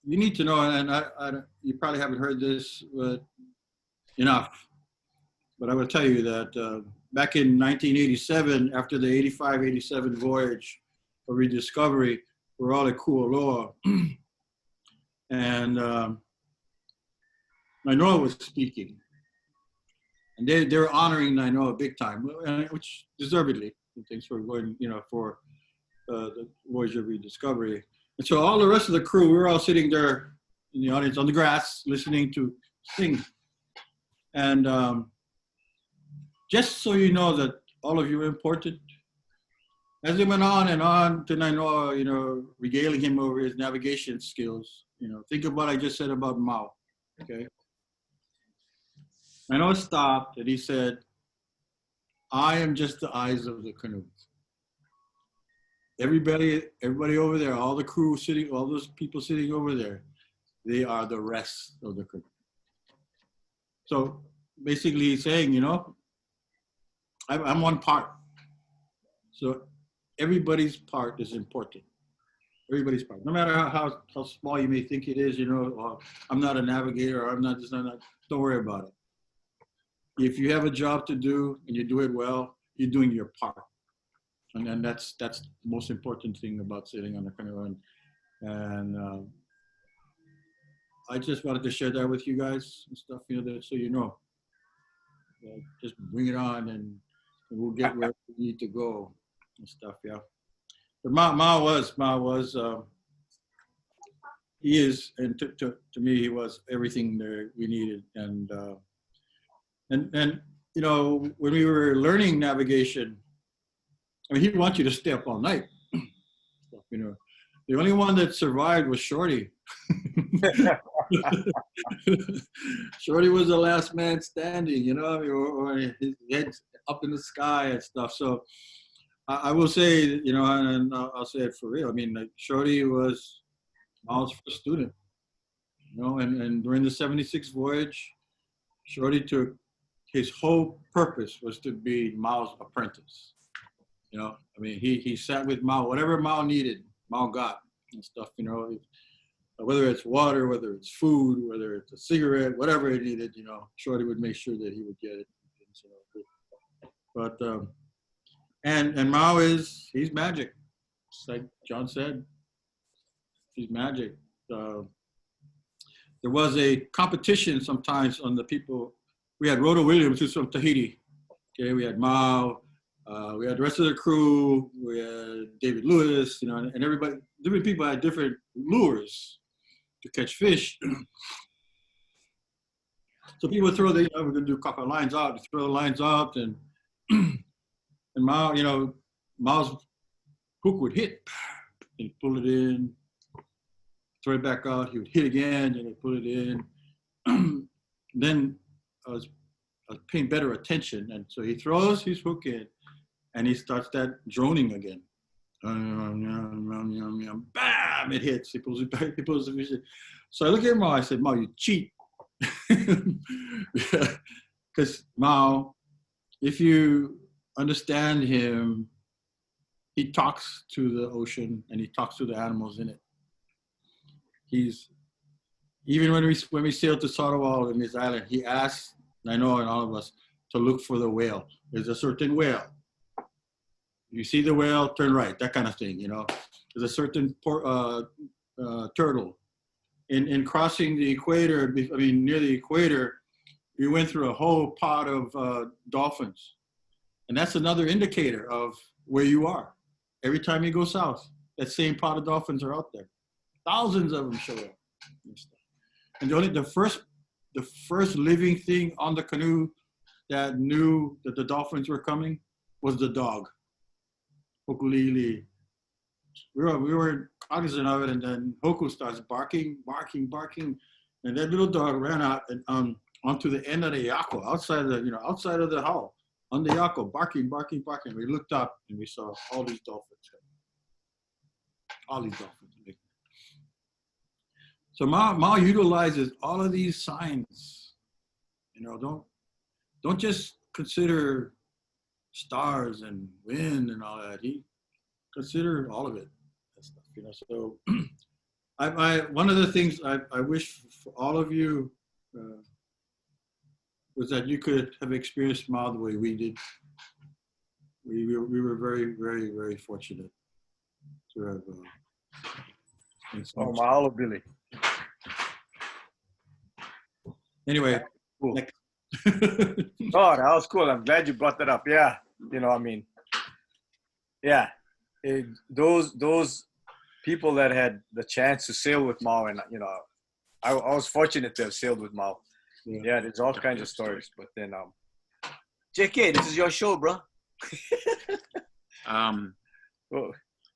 you need to know, and you probably haven't heard this enough, but I will tell you that back in 1987, after the 85-87 voyage of rediscovery, we're all at Kualoa, and Nainoa was speaking, and they were honoring Nainoa big time, which deservedly. Thanks for going, you know, for the voyage of rediscovery. And so all the rest of the crew, we were all sitting there in the audience on the grass, listening to sing. And just so you know that all of you are important, as they went on and on to Nainoa, you know, regaling him over his navigation skills, you know, think of what I just said about Mao, okay? Nainoa stopped and he said, "I am just the eyes of the canoe. Everybody over there, all the crew sitting, all those people sitting over there, they are the rest of the canoe." So basically he's saying, you know, I'm one part. So everybody's part is important. Everybody's part. No matter how small you may think it is, you know, I'm not a navigator, or I'm not just not, don't worry about it. If you have a job to do and you do it well, you're doing your part. And then that's the most important thing about sailing on a canoe. And I just wanted to share that with you guys and stuff, you know, so you know. Just bring it on, and we'll get where we need to go and stuff, yeah. But Ma was, he is, and to me, he was everything that we needed. And you know, when we were learning navigation, I mean, he wants you to stay up all night. You know, the only one that survived was Shorty. Shorty was the last man standing, you know, or his head's up in the sky and stuff. So I will say, you know, and I'll say it for real. I mean, like, Shorty was Mao's first student, you know, and during the 76 voyage, Shorty took, his whole purpose was to be Mao's apprentice. You know, I mean, he sat with Mao, whatever Mao needed, Mao got and stuff, you know, whether it's water, whether it's food, whether it's a cigarette, whatever he needed, you know, Shorty would make sure that he would get it. But, and Mao he's magic. Just like John said, he's magic. There was a competition sometimes on the people. We had Rhoda Williams, who's from Tahiti. Okay, we had Mao, we had the rest of the crew, we had David Lewis, you know, and everybody, different people had different lures to catch fish. So people throw the, you know, we're gonna do a couple of lines out, throw the lines out, and Mao, you know, Mao's hook would hit, and pull it in, throw it back out. He would hit again, and he'd pull it in. Then I was paying better attention, and so he throws his hook in, and he starts that droning again. Bam! It hits. He pulls it back. He pulls the fish in. So I look at Mao. I said, Mao, you cheat. Because Mao, if you understand him, he talks to the ocean and he talks to the animals in it. He's even when we sailed to Sarawak in this island, he asked Nainoa and all of us to look for the whale. There's a certain whale. You see the whale, turn right, that kind of thing, you know. There's a certain turtle. In crossing the equator, I mean, near the equator, we went through a whole pod of dolphins. And that's another indicator of where you are. Every time you go south, that same pod of dolphins are out there. Thousands of them show up. And the first living thing on the canoe that knew that the dolphins were coming was the dog. Hokulili. We were cognizant of it, and then Hoku starts barking, and that little dog ran out and onto the end of the yako, outside of the hull, on the yako, barking. We looked up and we saw all these dolphins. So Mao utilizes all of these signs. You know, don't just consider stars and wind and all that. He considered all of it. That stuff, you know. So one of the things I wish for all of you was that you could have experienced Mao the way we did. We were very, very, very fortunate to have. Mahalo, Billy. Anyway, cool. Oh, that was cool. I'm glad you brought that up. Yeah, you know, I mean, yeah, those people that had the chance to sail with Mao, and you know, I was fortunate to have sailed with Mao. Yeah, there's all kinds of stories. But then, JK, this is your show, bro.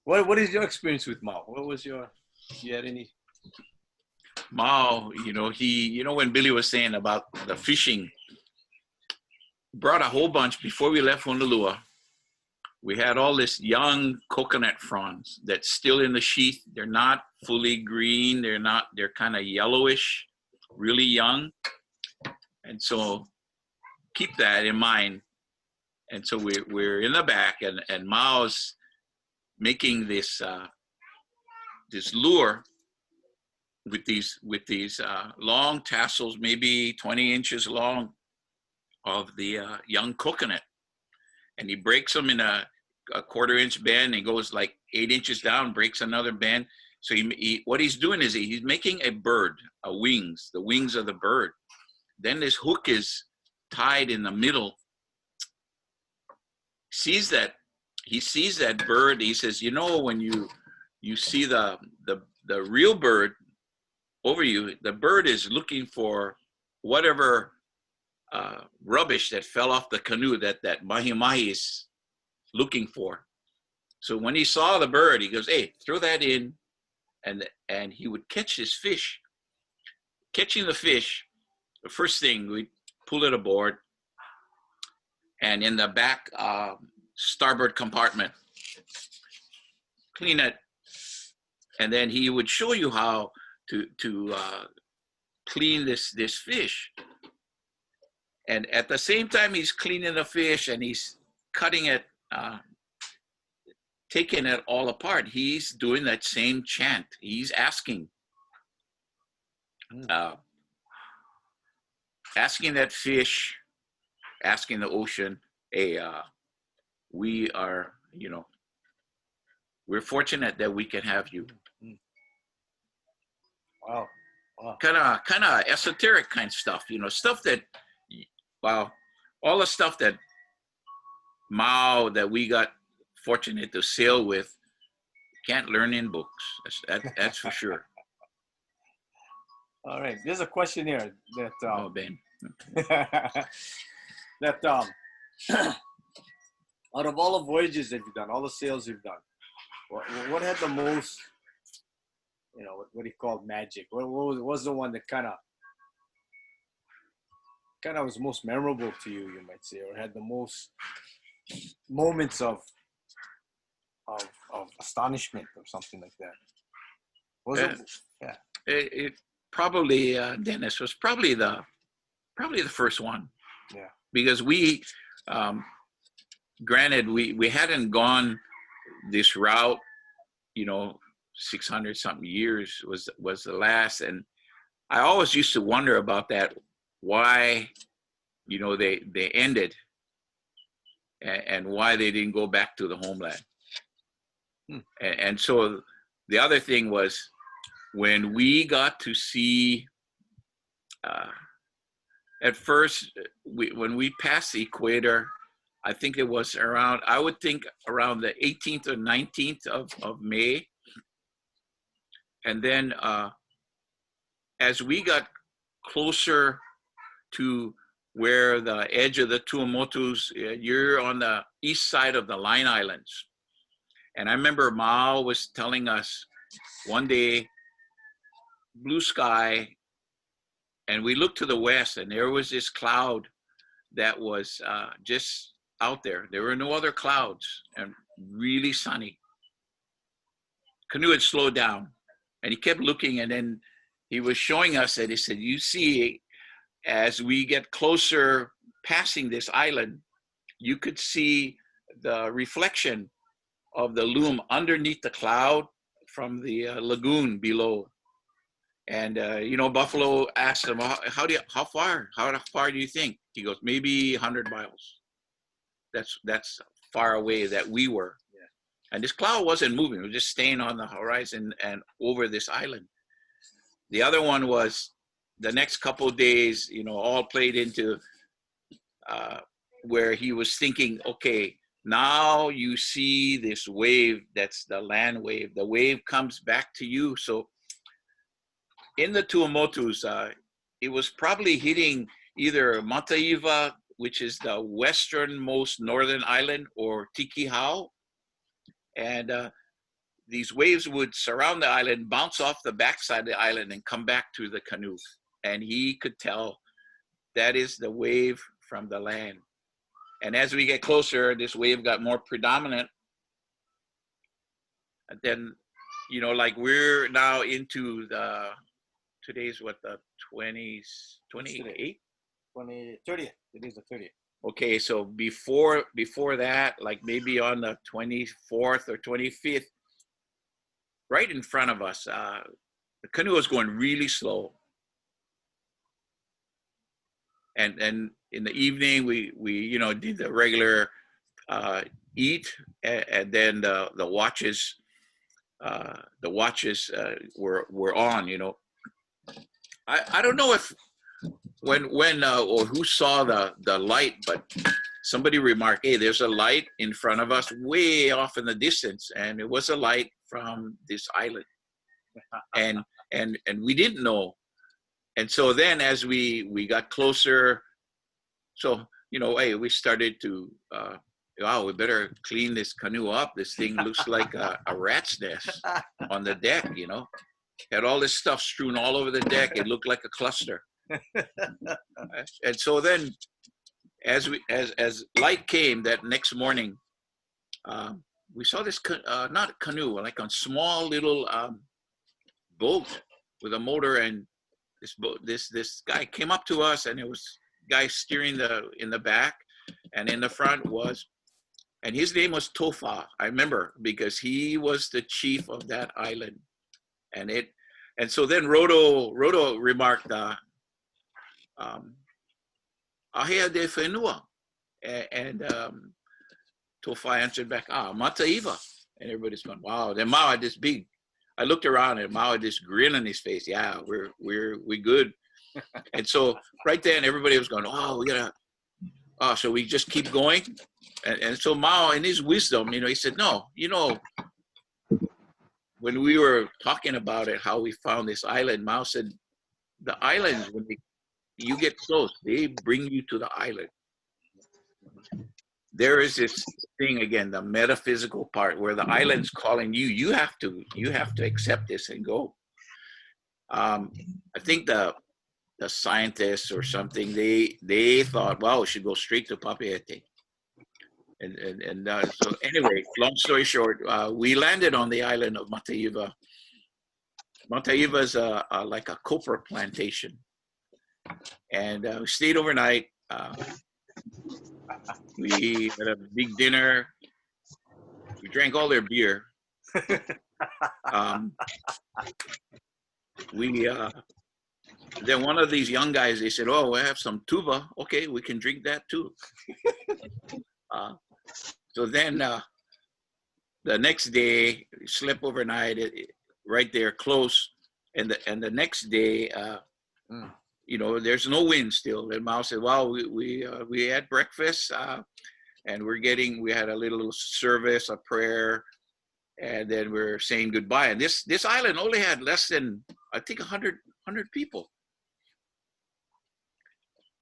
What is your experience with Mao? What was you had any? Mao, you know, when Billy was saying about the fishing, brought a whole bunch before we left Honolulu. We had all this young coconut fronds that's still in the sheath. They're not fully green. They're kind of yellowish, really young. And so keep that in mind. And so we're in the back, and Mao's making this lure with these long tassels, maybe 20 inches long, of the young coconut. And he breaks them in a 1/4 inch bend and goes like 8 inches down, breaks another bend. So what he's doing is he's making a bird, the wings of the bird. Then this hook is tied in the middle. He sees that bird. He says, you know, when you see the real bird over you, the bird is looking for whatever rubbish that fell off the canoe that mahi-mahi is looking for. So when he saw the bird, he goes, hey, throw that in, and he would catch this fish. Catching the fish, the first thing, we'd pull it aboard, and in the back starboard compartment, clean it, and then he would show you how to clean this fish. And at the same time he's cleaning the fish and he's cutting it, taking it all apart, he's doing that same chant. He's asking that fish, asking the ocean, hey, we are, you know, we're fortunate that we can have you. Wow. Kind of esoteric kind of stuff, you know, stuff that, wow, all the stuff that Mao, that we got fortunate to sail with, can't learn in books. That's for sure. All right, there's a question here that Ben. that Out of all the voyages that you've done, all the sails you've done, what had the most, you know, what do you call magic? What was the one that kind of was most memorable to you, you might say, or had the most moments of astonishment or something like that? Was it? Yeah. It probably Dennis was probably the first one. Yeah. Because we, granted, we hadn't gone this route, you know, 600 something years was the last, and I always used to wonder about that, why, you know, they ended, and why they didn't go back to the homeland. And so the other thing was when we got to see, at first, when we passed the equator, I think it was around, I would think around the 18th or 19th of May. And then as we got closer to where the edge of the Tuamotus, you're on the east side of the Line Islands. And I remember Mao was telling us one day, blue sky, and we looked to the west, and there was this cloud that was just out there. There were no other clouds, and really sunny. Canoe had slowed down, and he kept looking, and then he was showing us that he said, you see, as we get closer passing this island, you could see the reflection of the loom underneath the cloud from the lagoon below. And you know, Buffalo asked him, how far do you think? He goes, maybe 100 miles. That's far away that we were. Yeah. And this cloud wasn't moving, it was just staying on the horizon and over this island. The other one was the next couple of days, you know, all played into where he was thinking, okay, now you see this wave, that's the land wave. The wave comes back to you. So in the Tuamotus, it was probably hitting either Mataiva, which is the westernmost northern island, or Tikihau. And these waves would surround the island, bounce off the backside of the island, and come back to the canoe. And he could tell that is the wave from the land. And as we get closer, this wave got more predominant. And then, you know, like we're now into today's what, the 28th? 30th. It is the 30th. Okay, so before that, like maybe on the 24th or 25th, right in front of us, the canoe was going really slow. And in the evening, we you know, did the regular eat, and then the watches were on. You know, I don't know if when or who saw the light, but somebody remarked, hey, there's a light in front of us way off in the distance, and it was a light from this island, and we didn't know. And so then as we got closer, so, you know, hey, we started to, wow, we better clean this canoe up. This thing looks like a rat's nest on the deck, you know. Had all this stuff strewn all over the deck. It looked like a cluster. And so then as light came that next morning, we saw this, not a canoe, like a small little boat with a motor, and this guy came up to us, and it was guy steering in the back, and in the front was, and his name was Tofa. I remember, because he was the chief of that island. And so then Rodo remarked, Ahea de Whenua. And Tofa answered back, Mataiva. And everybody's going, wow. Then Mao had this big, I looked around, and Mao had this grin on his face. Yeah, we're good. And so right then everybody was going, oh, we gotta, so we just keep going. And so Mao, in his wisdom, you know, he said, no, you know, when we were talking about it, how we found this island, Mao said, the islands, when you get close, they bring you to the island. there is this thing again, the metaphysical part where the island's calling you. You have to accept this and go. I think the scientists or something, they thought, wow, we should go straight to Papeete. And so anyway, long story short, we landed on the island of Mataiva. Mataiva is like a copra plantation. And we stayed overnight. We had a big dinner. We drank all their beer. Then one of these young guys, they said, oh, we have some tuba. Okay, we can drink that too. So then the next day, we slept overnight right there close. And the next day, you know, there's no wind still. And Mao said, well, we had breakfast and we had a little service, a prayer, and then we're saying goodbye. And this island only had less than, I think, 100 people.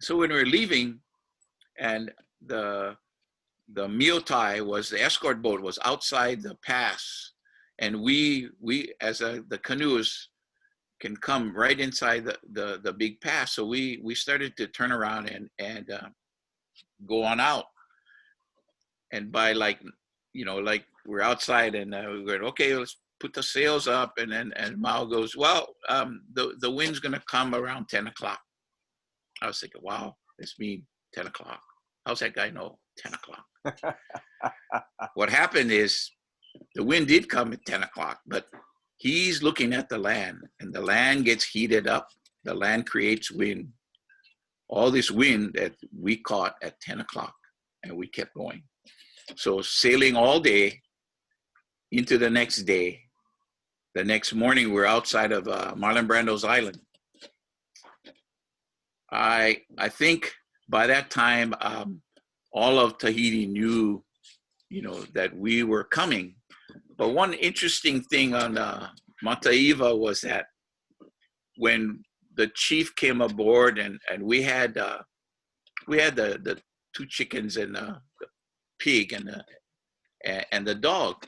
So when we were leaving, and the Miotai was, the escort boat was outside the pass, and we as the canoes can come right inside the big pass. So we started to turn around and go on out. And by like we're outside and we're going, okay, let's put the sails up. And Mao goes, well, the wind's gonna come around 10 o'clock. I was thinking, wow, this means 10 o'clock. How's that guy know 10 o'clock? What happened is the wind did come at 10 o'clock, but he's looking at the land, and the land gets heated up. The land creates wind. All this wind that we caught at 10 o'clock, and we kept going. So sailing all day into the next day. The next morning, we're outside of Marlon Brando's island. I think by that time, all of Tahiti knew, that we were coming. But one interesting thing on Mataiva was that when the chief came aboard and we had the two chickens and the pig and the dog,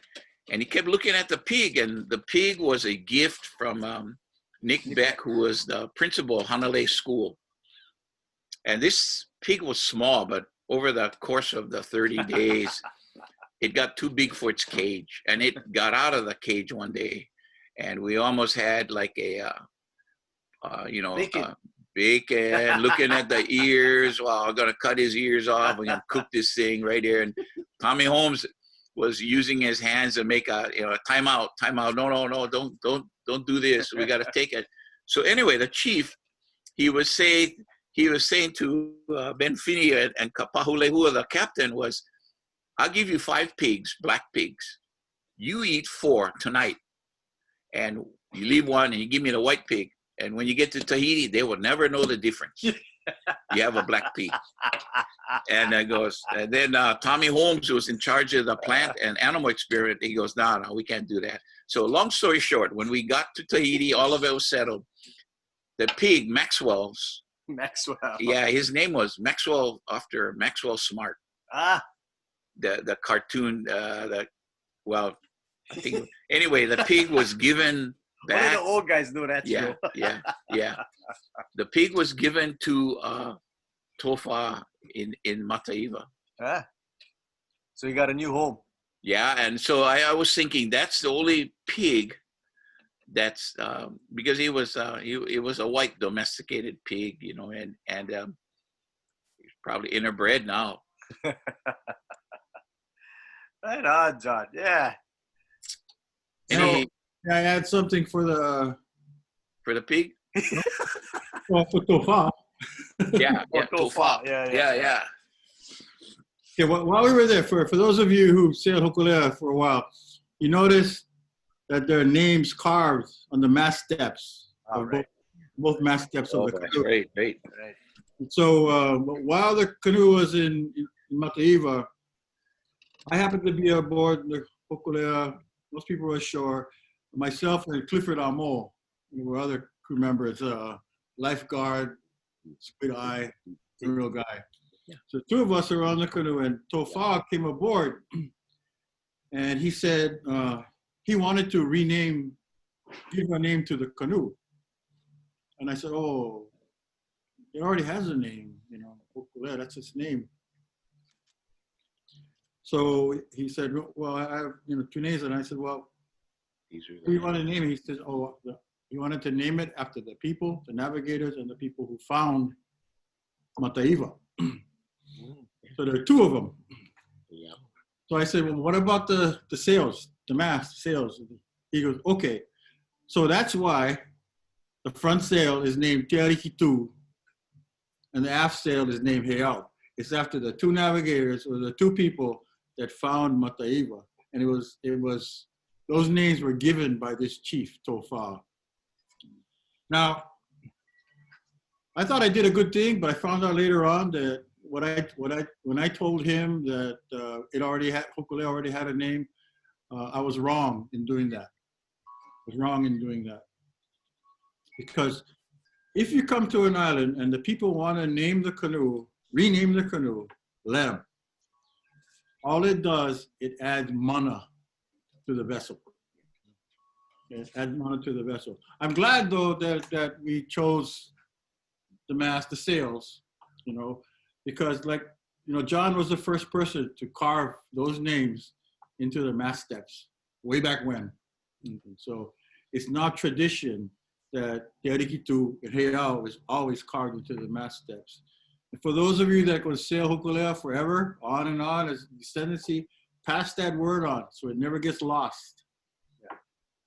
and he kept looking at the pig, and the pig was a gift from Nick Beck, who was the principal of Hanalei School. And this pig was small, but over the course of the 30 days, it got too big for its cage, and it got out of the cage one day, and we almost had like a, bacon, looking at the ears. Well, I'm gonna cut his ears off. We're gonna cook this thing right here. And Tommy Holmes was using his hands to make a, timeout. No, don't do this. We got to take it. So anyway, the chief, he was saying to Ben Finney and Kapahulehua, the captain, was, I'll give you 5 pigs, black pigs. You eat 4 tonight, and you leave 1 and you give me the white pig. And when you get to Tahiti, they will never know the difference. You have a black pig. And then Tommy Holmes, who was in charge of the plant and animal experiment, he goes, no, we can't do that. So long story short, when we got to Tahiti, all of it was settled. The pig, Maxwell. Yeah, his name was Maxwell, after Maxwell Smart. The cartoon, I think, anyway, the pig was given back. Only the old guys know that. Yeah. The pig was given to Tofa in Mataiva. So you got a new home. Yeah, and so I was thinking that's the only pig that's because he was a white domesticated pig, and he's probably interbred now. Right on, John. Yeah. I add something for the pig. Well, for Tofa. Yeah, Tofa. Yeah. Yeah, while we were there, for those of you who sailed Hokulea for a while, you notice that there are names carved on the mast steps. Both mast steps of the canoe. Right. So while the canoe was in Mataiva, I happened to be aboard the Hokulea. Most people were ashore. Myself and Clifford Amo, there were other crew members, lifeguard, squid eye, real guy. So two of us are on the canoe, and Tofa came aboard, and he said he wanted to give a name to the canoe. And I said, oh, it already has a name, Hokulea, that's its name. So he said, well, I have, two names. And I said, well, who do you want to name it? He said, oh, he wanted to name it after the people, the navigators, and the people who found Mataiva. So there are two of them. Yeah. So I said, well, what about the sails, the mast, sails? He goes, okay. So that's why the front sail is named Tearikitu and the aft sail is named Heiau. It's after the two navigators or the two people that found Mataiva. And it was those names were given by this chief, Tofa. Now, I thought I did a good thing, but I found out later on that when I told him that Hokulea already had a name, I was wrong in doing that. Because if you come to an island and the people want to name the canoe, rename the canoe, let them. All it does, it adds mana to the vessel. It adds mana to the vessel. I'm glad though that we chose the mast, the sails, because John was the first person to carve those names into the mast steps way back when. So it's not tradition that Tearikitu and Heiau is always carved into the mast steps. And for those of you that are going to sail Hokulea forever, on and on as descendancy, pass that word on so it never gets lost.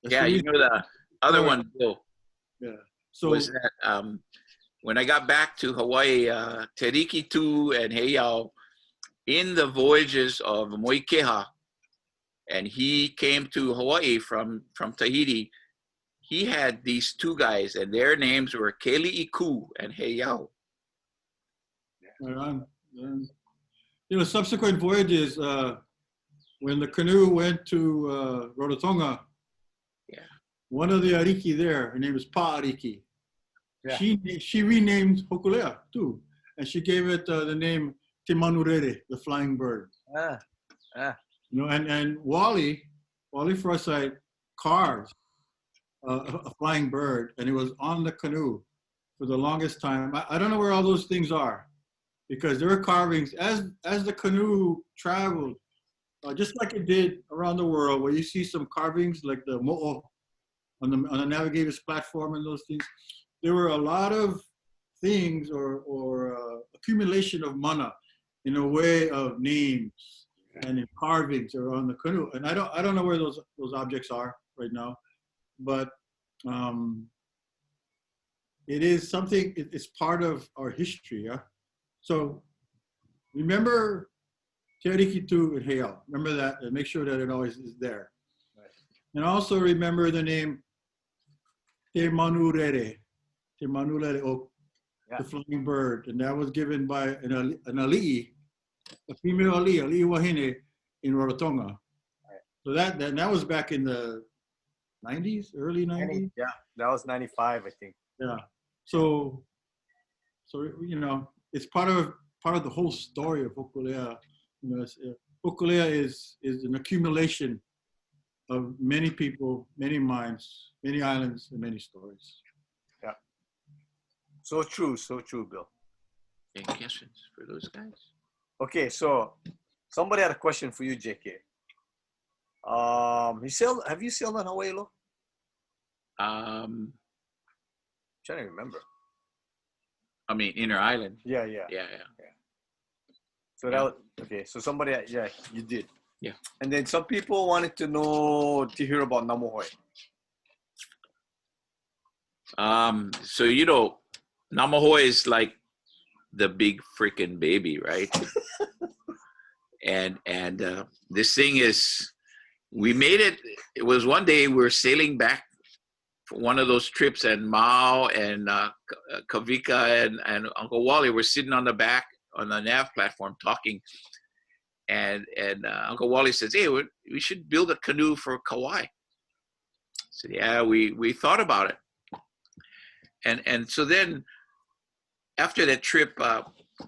Yeah, the other one, Bill, so was that when I got back to Hawaii, Tearikitu and Heiau, in the voyages of Moikeha, and he came to Hawaii from Tahiti, he had these two guys, and their names were Keli'iku and Heiau. Subsequent voyages, when the canoe went to Rarotonga, one of the Ariki there, her name is Pa Ariki. Yeah. She renamed Hokulea too, and she gave it the name Te Manurere, the flying bird. And Wally Forsythe carved a flying bird, and it was on the canoe for the longest time. I don't know where all those things are, because there were carvings as the canoe traveled, just like it did around the world, where you see some carvings like the mo'o on the navigator's platform and those things. There were a lot of things or accumulation of mana in a way of names and in carvings around the canoe. And I don't know where those objects are right now, but it is something. It's part of our history. Yeah. So remember Tearikitu and Heiau. Remember that, and make sure that it always is there. Right. And also remember the name Te Manurere, the flying bird, and that was given by an ali'i, a female ali'i wahine in Rarotonga. Right. So that was back in the 90s, early 90s. Yeah, that was 95, I think. Yeah. So it's part of the whole story of Hokulea. Hokulea is an accumulation of many people, many minds, many islands, and many stories. Yeah. So true, Bill. Any questions for those guys? Okay, so somebody had a question for you, JK. Have you sailed on Hawaii, Lo? Trying to remember. I mean, inner island. Yeah. So that was, okay. So somebody, you did. Yeah. And then some people wanted to hear about Namohoi. So Namahoe is like the big freaking baby, right? and this thing is, we made it. It was one day we were sailing back for one of those trips, and Mao and Kavika and Uncle Wally were sitting on the back on the nav platform talking, and Uncle Wally says, "Hey, we should build a canoe for Kauai." I said, "Yeah, we thought about it." And so then after that trip,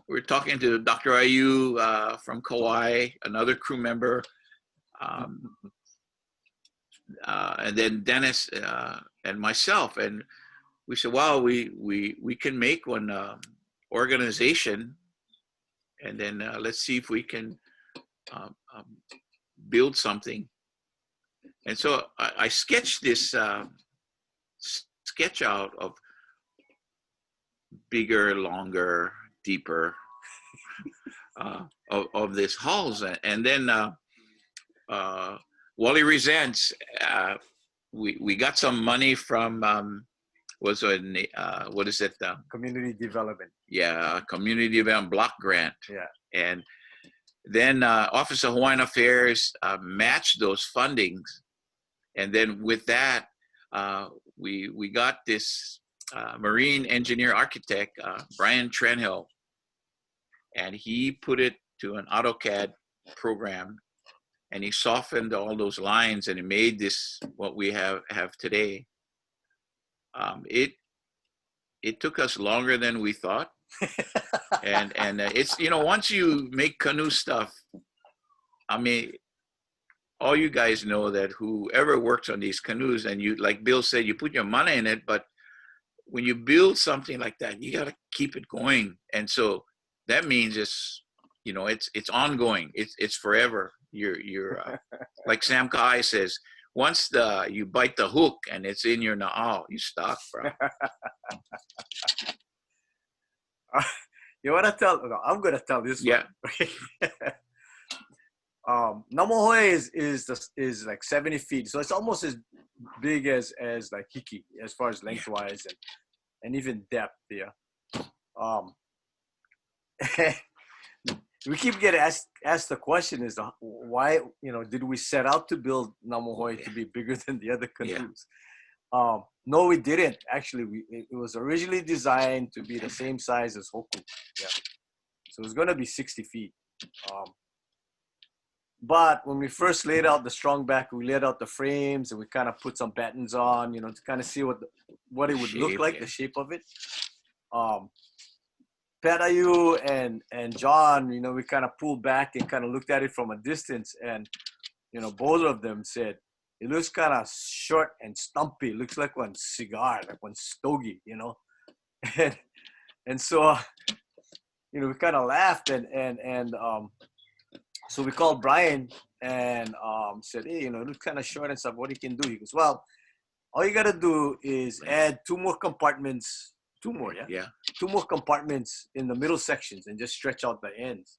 we're talking to Dr. Ayu from Kauai, another crew member, and then Dennis and myself, and we said, "Wow, we can make one organization, and then let's see if we can build something." And so I sketched this sketch out of bigger, longer, deeper of this hulls, and then Wally Resents, we got some money from what is it? Community development. Yeah, community development block grant. Yeah. And then Office of Hawaiian Affairs matched those fundings, and then with that we got this marine engineer architect, Brian Trenhill, and he put it to an AutoCAD program, and he softened all those lines, and he made this what we have today. It took us longer than we thought, and it's, you know, once you make canoe stuff, I mean, all you guys know that whoever works on these canoes, and you, like Bill said, you put your money in it, but when you build something like that, you got to keep it going. And so that means it's, you know, it's ongoing. It's forever. You're like Sam Kai says, once you bite the hook and it's in your na'au, you stuck, bro. You want to tell? No, I'm going to tell this Yeah. one. Namahoe is like 70 feet, so it's almost as big as like Hiki as far as lengthwise and even depth. Yeah. We keep getting asked the question is why, you know, did we set out to build Namahoe to be bigger than the other canoes? Yeah. No, we didn't. Actually, it was originally designed to be the same size as Hoku. Yeah. So it was going to be 60 feet. But when we first laid out the strong back, we laid out the frames and we kind of put some battens on, you know, to kind of see what it would look like, the shape of it. Petayu and John, you know, we kind of pulled back and kind of looked at it from a distance, and, you know, both of them said, it looks kind of short and stumpy. It looks like one cigar, like one stogie, you know. And so, you know, we kind of laughed and so we called Brian and said, hey, you know, it looks kind of short and stuff. What he can do? He goes, well, all you got to do is add 2 more compartments. 2 more, yeah? Yeah. 2 more compartments in the middle sections and just stretch out the ends.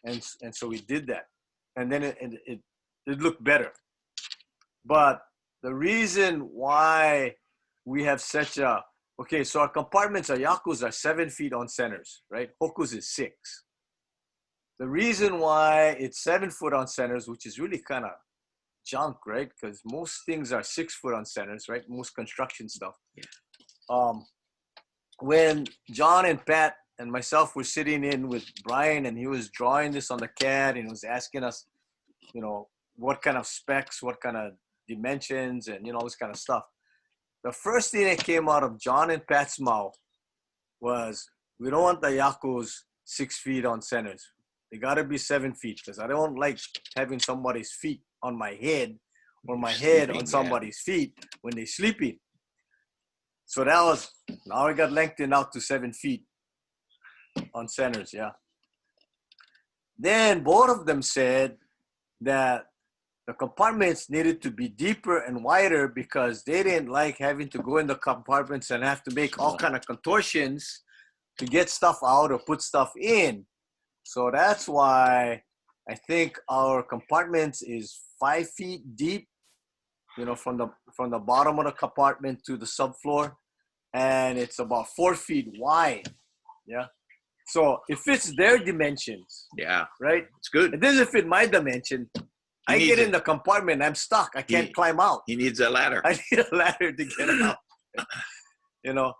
And so we did that. And then it looked better. But the reason why we have such a, okay, so our compartments, our yakus are 7 feet on centers, right? Hokus is 6. The reason why it's 7 foot on centers, which is really kind of junk, right? Because most things are 6 foot on centers, right? Most construction stuff. Yeah. When John and Pat and myself were sitting in with Brian and he was drawing this on the CAD and was asking us, you know, what kind of specs, what kind of dimensions and, you know, all this kind of stuff. The first thing that came out of John and Pat's mouth was, we don't want the yakus 6 feet on centers. They got to be 7 feet because I don't like having somebody's feet on my head or my head on somebody's feet when they're sleeping. So that was, now it got lengthened out to 7 feet on centers, yeah. Then both of them said that the compartments needed to be deeper and wider because they didn't like having to go in the compartments and have to make all kind of contortions to get stuff out or put stuff in. So that's why I think our compartments is 5 feet deep, you know, from the bottom of the compartment to the subfloor, and it's about 4 feet wide. Yeah. So it fits their dimensions. Yeah. Right? It's good. It doesn't fit my dimension. I get in the compartment, I'm stuck. I can't climb out. He needs a ladder. I need a ladder to get out. You know,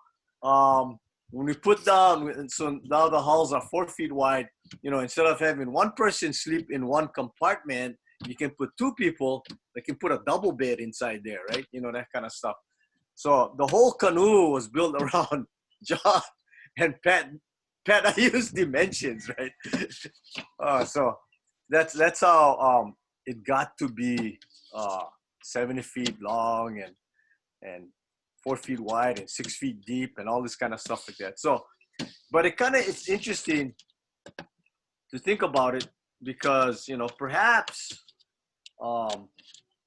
when we put down, so now the hulls are 4 feet wide, you know, instead of having one person sleep in one compartment, you can put 2 people, they can put a double bed inside there, right? You know, that kind of stuff. So the whole canoe was built around John and Pat, I use dimensions, right? So that's how it got to be 70 feet long and 4 feet wide and 6 feet deep and all this kind of stuff like that. So, but it's interesting to think about it because, you know, perhaps,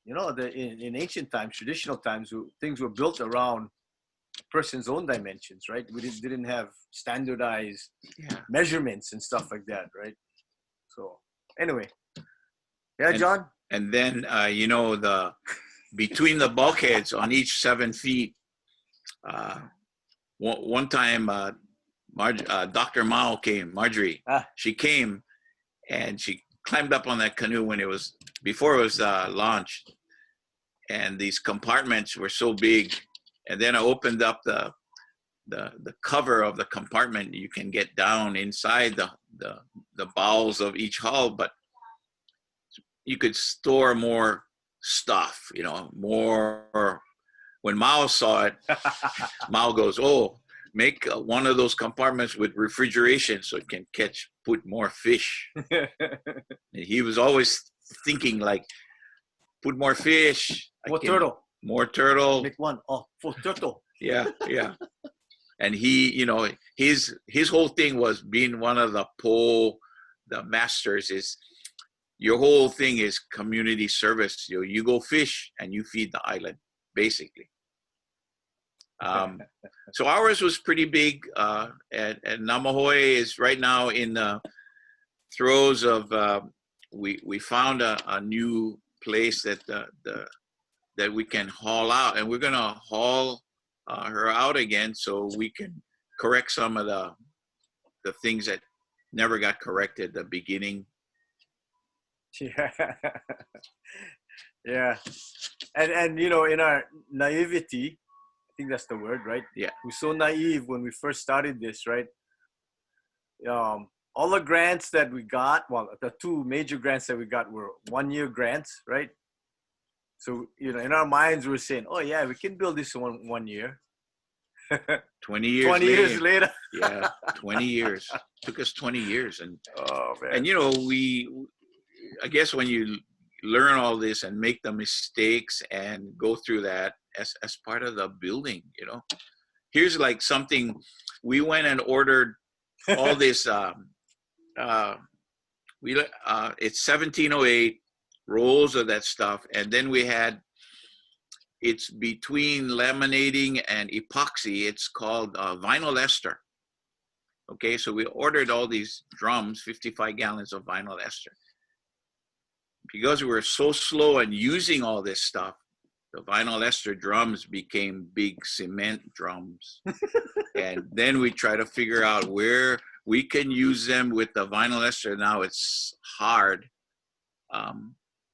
you know, in ancient times, traditional times, things were built around a person's own dimensions, right? We didn't have standardized measurements and stuff like that, right? So anyway, yeah, John? And then, you know, between the bulkheads on each 7 feet, one time, Dr. Mao came, Marjorie, she came and she climbed up on that canoe before it was launched. And these compartments were so big. And then I opened up the cover of the compartment. You can get down inside the bowels of each hull, but you could store more stuff, you know, more. When Mao saw it, Mao goes, "Oh, make one of those compartments with refrigeration so it can put more fish." He was always thinking like, put more fish. More turtle. More turtle. Make one. Oh, for turtle. Yeah, yeah. And he, you know, his whole thing was being one of the masters is your whole thing is community service. You go fish and you feed the island, basically. So ours was pretty big, and Namahoe is right now in the throes of. We found a new place that we can haul out, and we're gonna haul her out again so we can correct some of the things that never got corrected at the beginning. Yeah. Yeah. And you know, in our naivety, I think that's the word, right? Yeah. We're so naive when we first started this, right? All the grants that we got, well, the two major grants that we got were 1-year grants, right? So, you know, in our minds, we're saying, oh yeah, we can build this in one year. 20 years 20 years later. Yeah, 20 years. Took us 20 years. And, oh, man. And you know, I guess when you learn all this and make the mistakes and go through that as part of the building, you know, here's like something, we went and ordered all this, it's 1708 rolls of that stuff. And then it's between laminating and epoxy. It's called vinyl ester. Okay, so we ordered all these drums, 55 gallons of vinyl ester. Because we were so slow in using all this stuff, the vinyl ester drums became big cement drums. And then we try to figure out where we can use them with the vinyl ester. Now it's hard.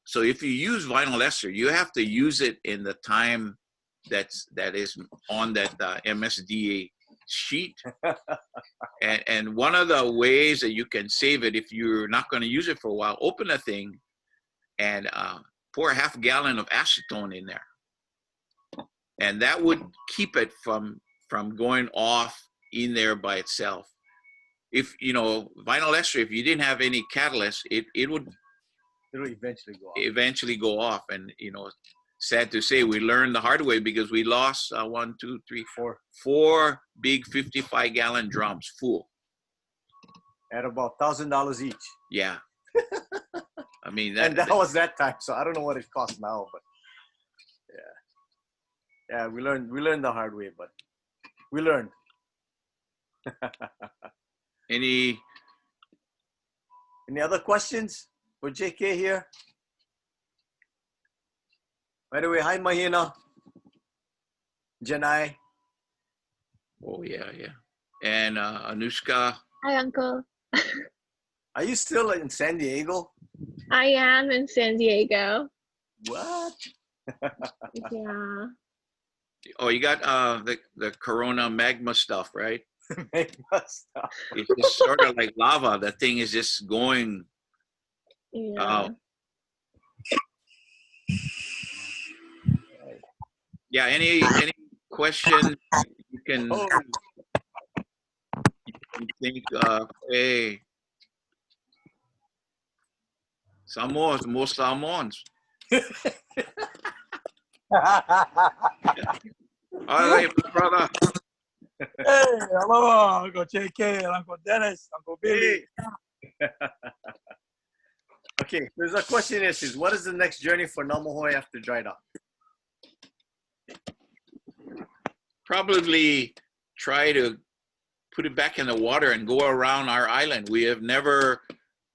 So if you use vinyl ester, you have to use it in the time that is on that MSDA sheet. And one of the ways that you can save it, if you're not going to use it for a while, open the thing and pour a half gallon of acetone in there. And that would keep it from going off in there by itself. If, you know, vinyl ester, if you didn't have any catalyst, it would eventually go off. And, you know, sad to say, we learned the hard way because we lost 4 big 55-gallon drums full. At about $1,000 each. Yeah. I mean, that was that time, so I don't know what it costs now, but yeah, we learned the hard way, but we learned. Any other questions for JK here? By the way, hi Mahina, Janai. Oh yeah. And Anushka. Hi, Uncle. Are you still in San Diego? I am in San Diego. What? Yeah. Oh, you got the Corona magma stuff, right? Magma stuff. It's just sort of like lava. The thing is just going. Yeah. Yeah. Any question? You can think, hey, Samoans, more Samoans. All right, brother. Hey, hello, Uncle JK, Uncle Dennis, Uncle Billy. Okay, there's a question here. Says, what is the next journey for Namahoe after dry dock? Probably try to put it back in the water and go around our island. We have never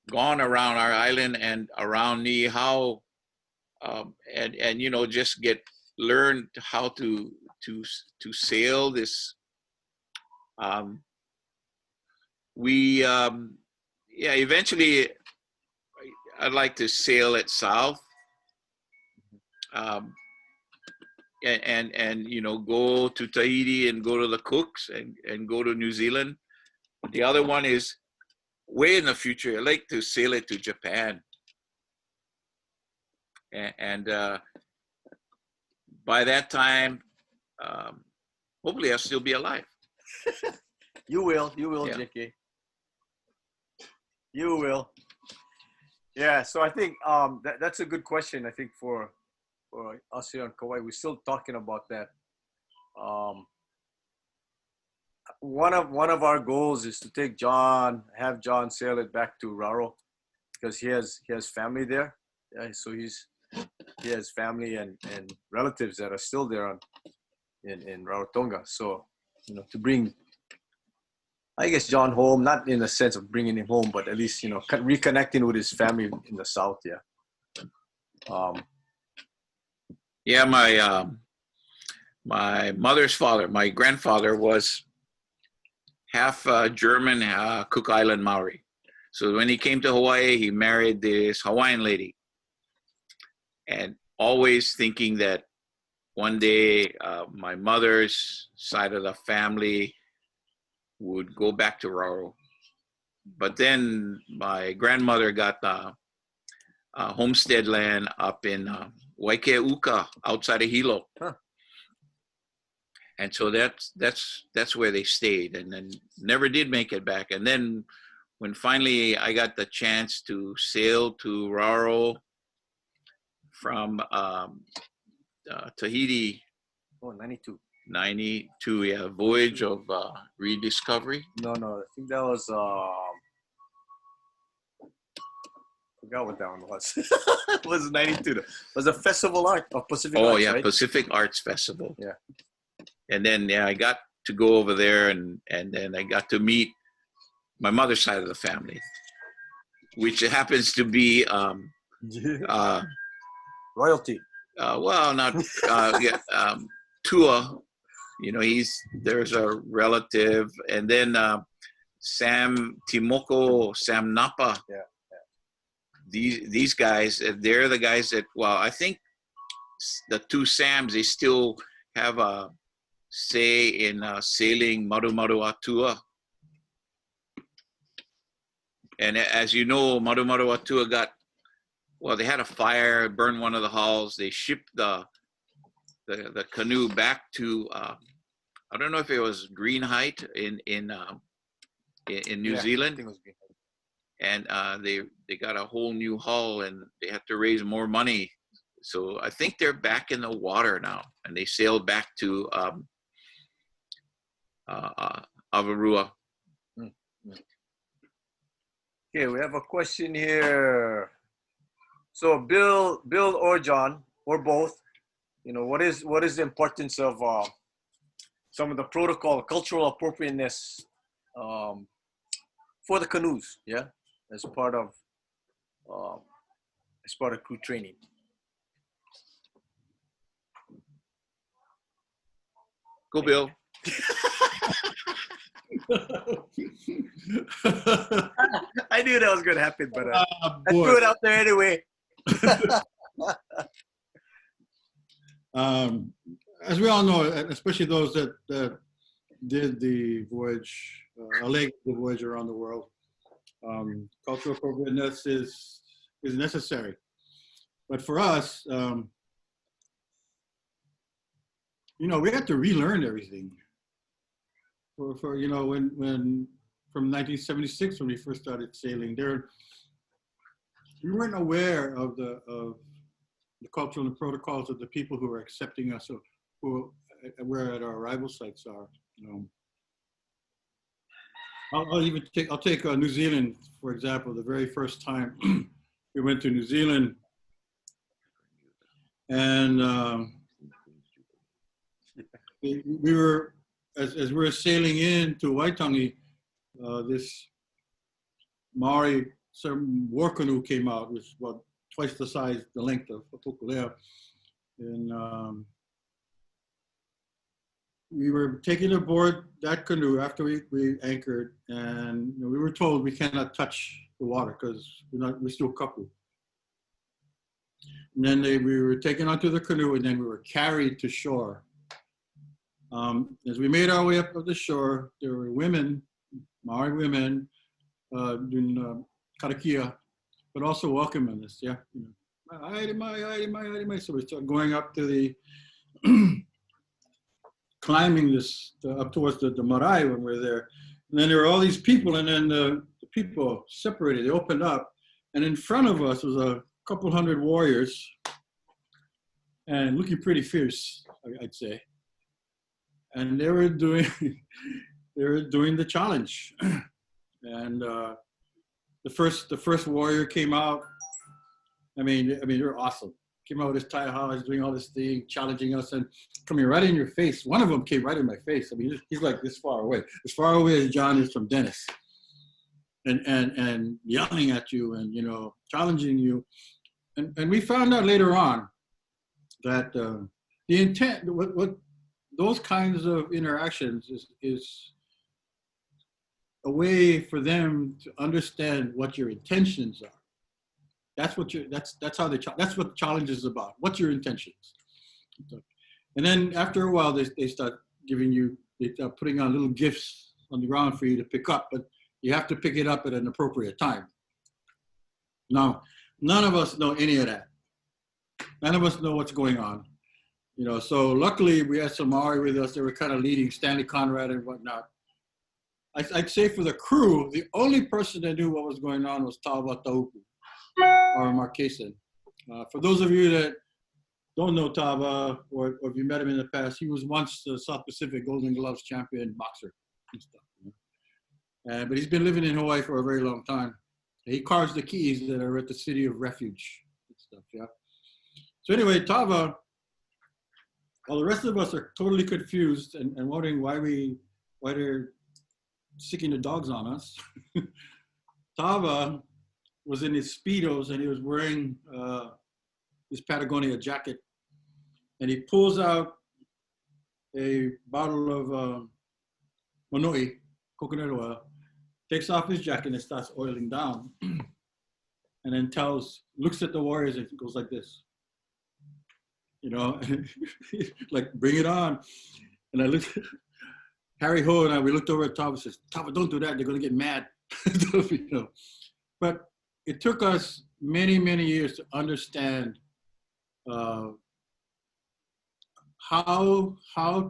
gone around our island and around Niihau, and you know, just learn how to sail this. Yeah, eventually I'd like to sail it south, and you know, go to Tahiti and go to the Cooks and go to New Zealand. The other one is way in the future. I'd like to sail it to Japan, and by that time, hopefully I'll still be alive. You will, Yeah. JK. You will. Yeah, so I think that's a good question. I think for us here on Kauai, we're still talking about that. One of our goals is to take John, have John sail it back to Raro, because he has family there. Yeah, so he has family and relatives that are still there in Rarotonga. So, you know, to bring, I guess, John home, not in the sense of bringing him home, but at least, you know, reconnecting with his family in the South. Yeah. Yeah, my mother's father, my grandfather, was half German, Cook Island Maori. So when he came to Hawaii, he married this Hawaiian lady, and always thinking that one day my mother's side of the family would go back to Raro. But then my grandmother got homestead land up in Waikeuka, outside of Hilo. Huh. And so that's where they stayed, and then never did make it back. And then when finally I got the chance to sail to Raro from Tahiti. Oh, 92. 92, yeah, Voyage of Rediscovery. No, I think that was forgot what that one was. It was 92. It was a festival art of Pacific Arts, Yeah, right? Pacific Arts Festival. Yeah. And then I got to go over there, and then I got to meet my mother's side of the family, which happens to be royalty. Well, not Tua. You know, there's a relative, and then Sam Timoko, Sam Napa. Yeah. These guys, they're the guys that, well, I think the two Sams, they still have a say in sailing Maru Maru Atua. And as you know, Maru Maru Atua they had a fire, burned one of the hulls. They shipped the canoe back to, I don't know if it was Green Height in New Zealand. I think it was Green Height. And they got a whole new hull, and they had to raise more money. So I think they're back in the water now, and they sailed back to Avarua. Okay, we have a question here. So Bill or John or both, you know, what is the importance of some of the protocol, cultural appropriateness for the canoes? Yeah, as part of crew training. Go, Bill. I knew that was going to happen, but I threw it out there anyway. As we all know, especially those that did the voyage, a leg of the voyage around the world, cultural appropriateness is necessary. But for us, you know, we have to relearn everything. For you know, when from 1976 when we first started sailing. We weren't aware of the cultural and protocols of the people who were accepting us, or who where at our arrival sites are. I'll take New Zealand, for example. The very first time we went to New Zealand, and we were, as we were sailing into Waitangi, this Maori war canoe came out, which was about twice the size, the length of Hokulea. And we were taken aboard that canoe after we anchored, and we were told we cannot touch the water because we're still kapu. And then we were taken onto the canoe, and then we were carried to shore. As we made our way up to the shore, there were women, Maori women, doing karakia, but also welcoming us. Yeah, so we started going up to the climbing this up towards the marae when we were there. And then there were all these people, and then the people separated. They opened up, and in front of us was a couple hundred warriors, and looking pretty fierce, I'd say. And they were doing the challenge. And the first warrior came out. I mean, they're awesome. Came out with his taihaha, doing all this thing, challenging us, and coming right in your face. One of them came right in my face. I mean, he's like this far away as John is from Dennis, and yelling at you and challenging you. And we found out later on that the intent, what those kinds of interactions is a way for them to understand what your intentions are. That's what that's what the challenge is about. What's your intentions? And then after a while, they start putting on little gifts on the ground for you to pick up, but you have to pick it up at an appropriate time. Now, none of us know any of that. None of us know what's going on. So luckily we had some Maori with us. They were kind of leading, Stanley Conrad and whatnot. I'd say for the crew, the only person that knew what was going on was Tawa Taupu, or Marquesan. For those of you that don't know Tava, or if you met him in the past, he was once the South Pacific Golden Gloves champion boxer and stuff. But he's been living in Hawaii for a very long time. He carves the keys that are at the City of Refuge and stuff, yeah. So anyway, Tava, while the rest of us are totally confused and wondering why they're sicking the dogs on us, Tava was in his Speedos, and he was wearing his Patagonia jacket, and he pulls out a bottle of monoi, coconut oil, takes off his jacket and starts oiling down, and then looks at the warriors and goes like this, like, bring it on. And I looked, Harry Ho and I, we looked over at Tava and says, Tava, don't do that, they're gonna get mad. But it took us many, many years to understand how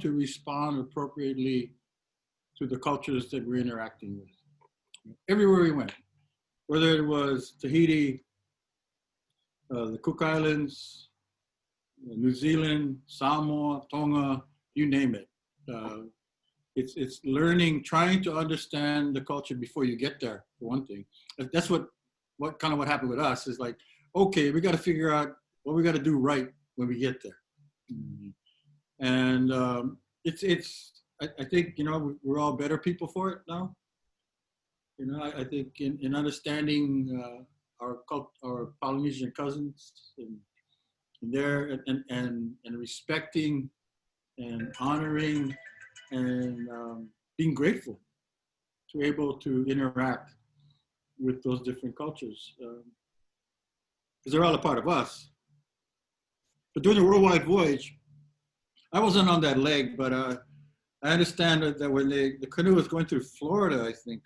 to respond appropriately to the cultures that we're interacting with. Everywhere we went, whether it was Tahiti, the Cook Islands, New Zealand, Samoa, Tonga, you name it. It's learning, trying to understand the culture before you get there, for one thing. That's what happened with us is like, okay, we got to figure out what we got to do right when we get there. And I think, we're all better people for it now. I think in understanding our Polynesian cousins and respecting and honoring and being grateful to be able to interact with those different cultures, because they're all a part of us. But during the worldwide voyage, I wasn't on that leg, but I understand that when the canoe was going through Florida, I think,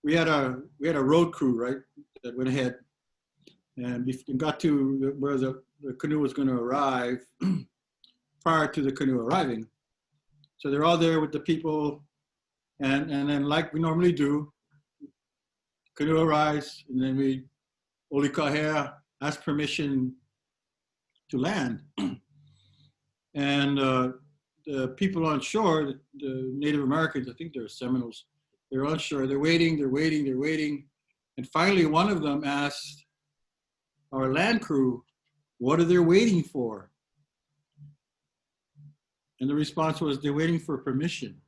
we had a road crew, right, that went ahead, and we got to where the canoe was going to arrive. Prior to the canoe arriving, So they're all there with the people, and then like we normally do, canoe arrives, and then we Olikahea ask permission to land. And the people on shore, the Native Americans, I think they're Seminoles, they're on shore, they're waiting. And finally, one of them asked our land crew, what are they waiting for? And the response was, they're waiting for permission.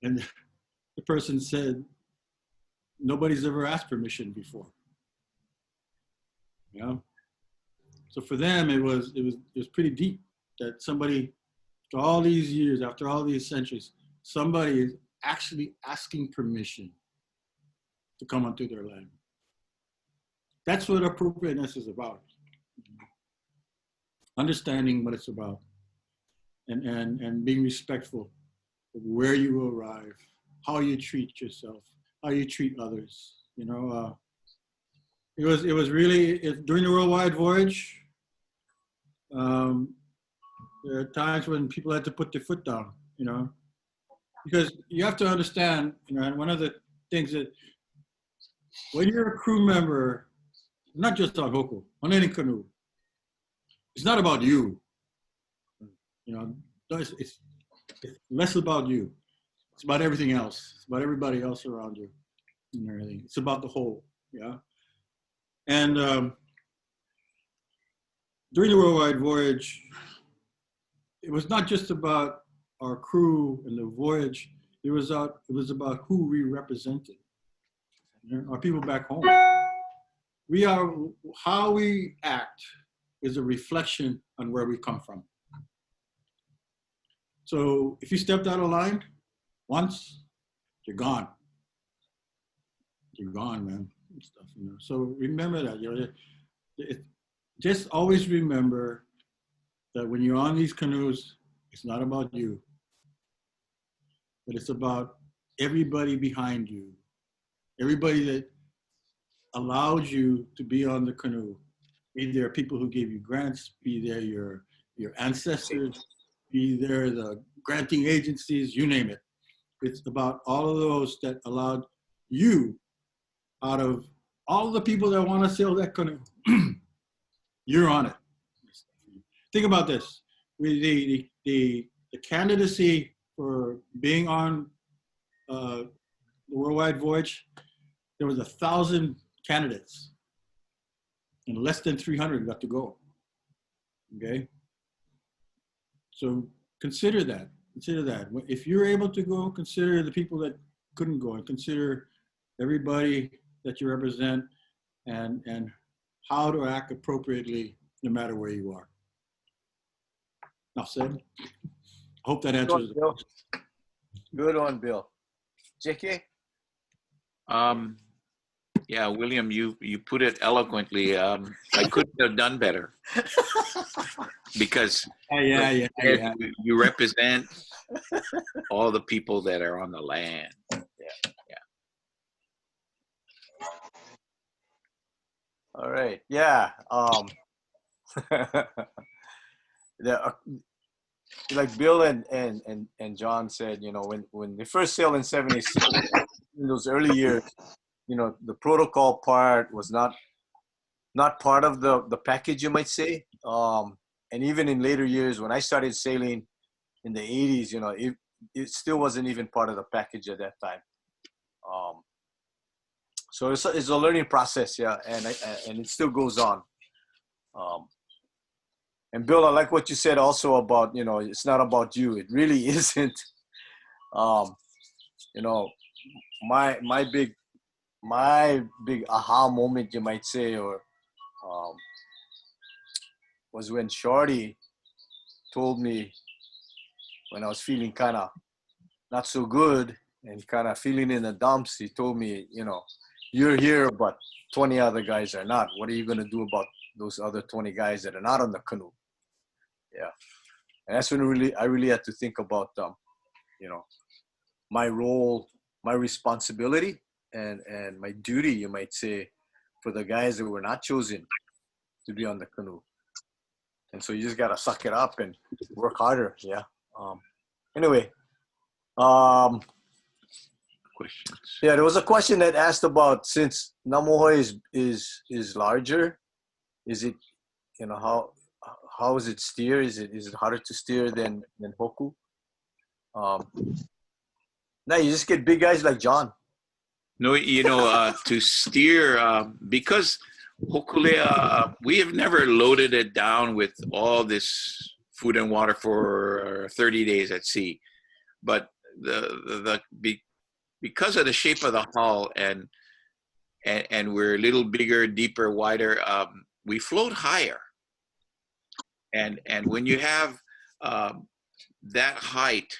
And the person said, nobody's ever asked permission before. You know? So for them, it was pretty deep that somebody, after all these years, after all these centuries, somebody is actually asking permission to come onto their land. That's what appropriateness is about. Understanding what it's about, and being respectful of where you will arrive, how you treat yourself, how you treat others. You know, it was really during the worldwide voyage. There are times when people had to put their foot down, you know, because you have to understand, you know, and one of the things that when you're a crew member, not just on Hoku, on any canoe, it's not about you. You know, it's less about you. It's about everything else. It's about everybody else around you and everything. It's about the whole, yeah. And during the worldwide voyage, it was not just about our crew and the voyage. It was about who we represented. You know, our people back home. How we act is a reflection on where we come from. So if you stepped out of line once, you're gone. You're gone, man. And stuff, you know. So remember that. You know, just always remember that when you're on these canoes, it's not about you, but it's about everybody behind you, everybody that allowed you to be on the canoe. Be there people who gave you grants, be there your ancestors, be there the granting agencies, you name it. It's about all of those that allowed you, out of all the people that want to sail that canoe, you're on it. Think about this. The candidacy for being on the worldwide voyage, there was 1,000 candidates and less than 300 got to go. Okay? So consider that. Consider that. If you're able to go, consider the people that couldn't go, and consider everybody that you represent, and how to act appropriately no matter where you are. Enough said. I hope that answers the question. Good one, Bill. JK? Yeah, William, you put it eloquently. I couldn't have done better because yeah. You represent all the people that are on the land. Yeah. All right. Yeah. Like Bill and John said, you know, when they first sailed in 76, in those early years, you know, the protocol part was not part of the package, you might say. And even in later years, when I started sailing in the 80s, you know, it still wasn't even part of the package at that time. So it's a learning process, yeah, and it still goes on. And Bill, I like what you said also about, you know, it's not about you. It really isn't. You know, my big aha moment, you might say, or was when Shorty told me, when I was feeling kind of not so good and kind of feeling in the dumps, he told me, you know, you're here, but 20 other guys are not. What are you going to do about those other 20 guys that are not on the canoe? Yeah. And that's when I really had to think about, you know, my role, my responsibility, and my duty, you might say, for the guys that were not chosen to be on the canoe. And so you just got to suck it up and work harder. Yeah. Anyway, questions. yeah, there was a question that asked about, since Namohoi is larger, is it, you know, how is it steer? Is it harder to steer than Hoku? No, you just get big guys like John. No, you know, to steer, because Hokulea, we have never loaded it down with all this food and water for 30 days at sea. But because of the shape of the hull and we're a little bigger, deeper, wider, we float higher. And when you have that height,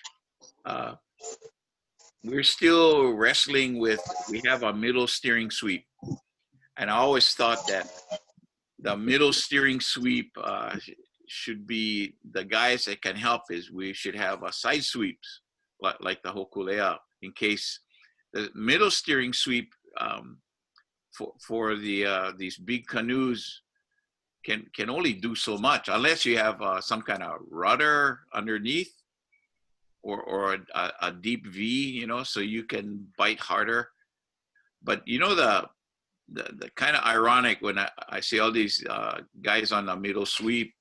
we're still wrestling with, we have a middle steering sweep. And I always thought that the middle steering sweep should be the guys that can help, is we should have a side sweeps like the Hokulea, in case the middle steering sweep for these big canoes can only do so much, unless you have some kind of rudder underneath, or a deep V, you know, so you can bite harder. But you know, the kind of ironic when I see all these guys on the middle sweep,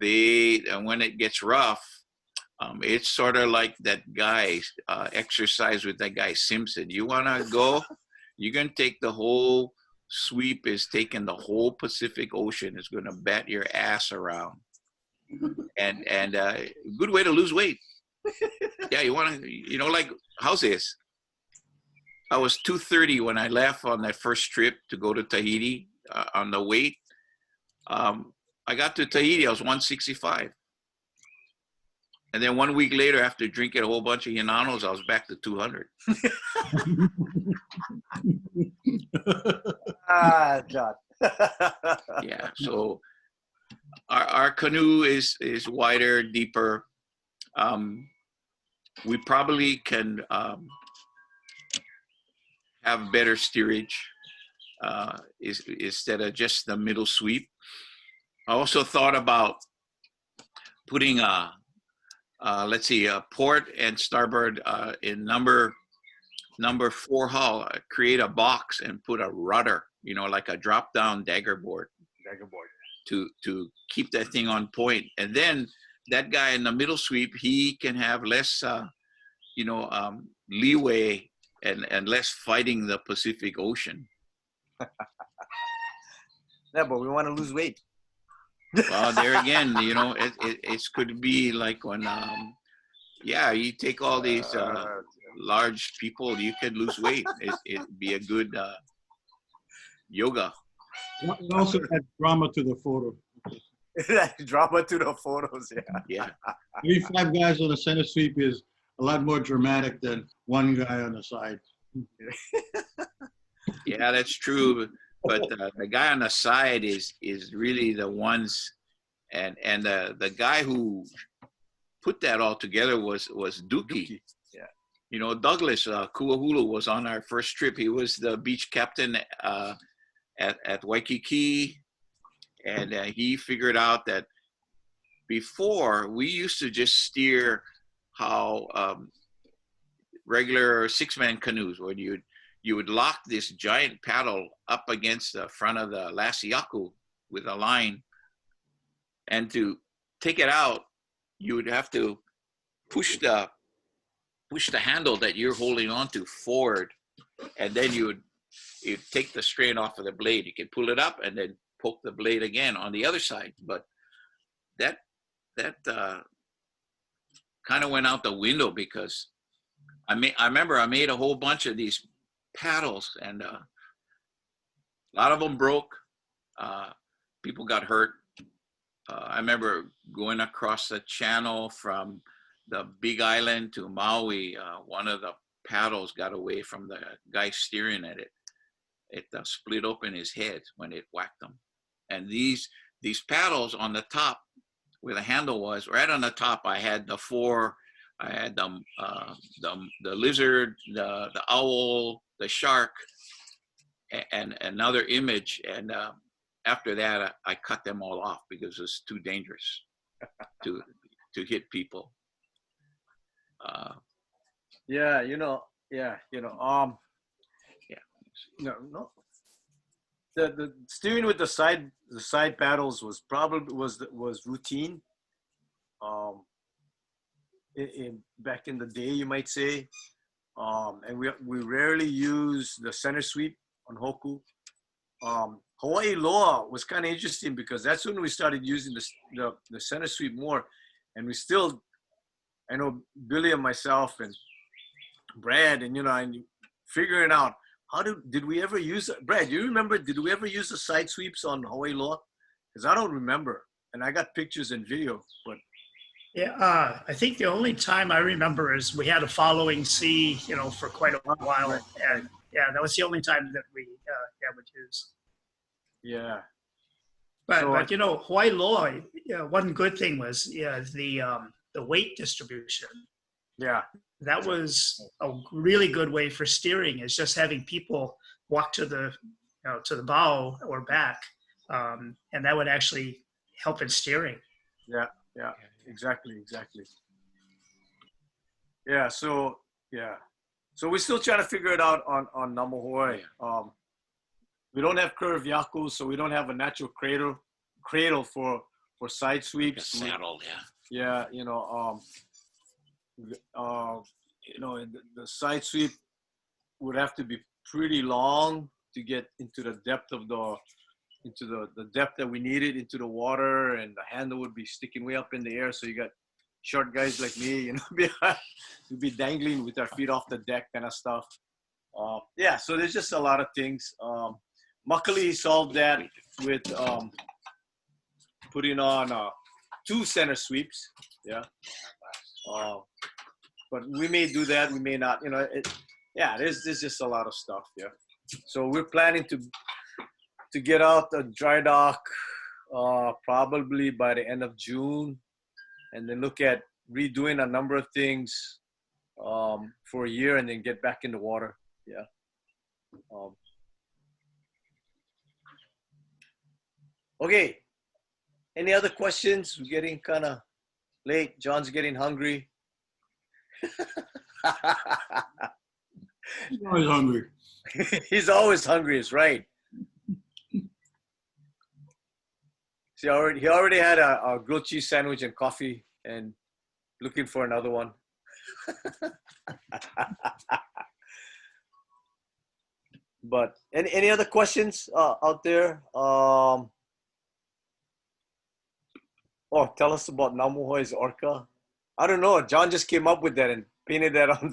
and when it gets rough, it's sort of like that guy exercise with that guy Simpson. You want to go, you're going to take the whole sweep, is taking the whole Pacific Ocean, is going to bat your ass around. And a good way to lose weight. Yeah, you want to, you know, like, how's this? I was 230 when I left on that first trip to go to Tahiti on the weight. I got to Tahiti, I was 165. And then 1 week later, after drinking a whole bunch of Hinanos, I was back to 200. God. Yeah, so our canoe is wider, deeper. We probably can have better steerage instead of just the middle sweep. I also thought about putting let's see, port and starboard in number 4 hull, create a box and put a rudder, you know, like a drop down dagger board to keep that thing on point. And then that guy in the middle sweep, he can have less you know, leeway and less fighting the Pacific Ocean. Yeah, but we want to lose weight. Well, there again, you know, it could be like when, yeah, you take all these large people, you could lose weight. It'd be a good yoga. It also adds drama to the photo. Drama to the photos, yeah. 35 guys on the center sweep is a lot more dramatic than one guy on the side. Yeah, that's true. But the guy on the side is really the ones, and the guy who put that all together was Dookie. Yeah. You know, Douglas Kuahulu was on our first trip. He was the beach captain at Waikiki, and he figured out that before we used to just steer how regular 6-man canoes, where you would lock this giant paddle up against the front of the lasiaku with a line, and to take it out, you would have to push the handle that you're holding onto forward, and then you'd take the strain off of the blade. You can pull it up and then poke the blade again on the other side. But that kind of went out the window, because I remember I made a whole bunch of these paddles, and a lot of them broke. People got hurt. I remember going across the channel from the Big Island to Maui. One of the paddles got away from the guy steering at it. It split open his head when it whacked him. And these paddles on the top, where the handle was, right on the top, I had the 4. I had the lizard, the owl, the shark, and another image. And after that, I cut them all off because it's too dangerous to hit people. Yeah, yeah, no. The steering with the side paddles was probably was routine. Back in the day, you might say, and we rarely use the center sweep on Hoku. Hawaii Loa was kind of interesting because that's when we started using the center sweep more, and we still, I know Billy and myself and Brad and figuring out did we ever use Brad? You remember? Did we ever use the side sweeps on Hawaii Loa? Because I don't remember, and I got pictures and video, but. Yeah, I think the only time I remember is we had a following sea, for quite a while, and yeah, that was the only time that we would use. Yeah. But So, Hawaii Loa, one good thing was the weight distribution. Yeah. That was a really good way for steering, is just having people walk to the bow or back, and that would actually help in steering. Yeah, exactly. Yeah, so we're still trying to figure it out on Namahoe. We don't have curved yaku, so we don't have a natural cradle for side sweeps. Saddle, yeah. The side sweep would have to be pretty long to get into the depth of the depth that we needed into the water, and the handle would be sticking way up in the air. So you got short guys like me, we'd be dangling with our feet off the deck kind of stuff. Yeah, so there's just a lot of things. Luckily, he solved that with putting on 2 center sweeps. Yeah. But we may do that. We may not. There's just a lot of stuff. Yeah. So we're planning to get out the dry dock probably by the end of June, and then look at redoing a number of things for a year, and then get back in the water. Yeah. Okay. Any other questions? We're getting kind of late. John's getting hungry. He's always hungry. He's always hungry, is right. See, he already had a grilled cheese sandwich and coffee, and looking for another one. But any other questions out there? Tell us about Namuhoi's orca. I don't know. John just came up with that and painted that on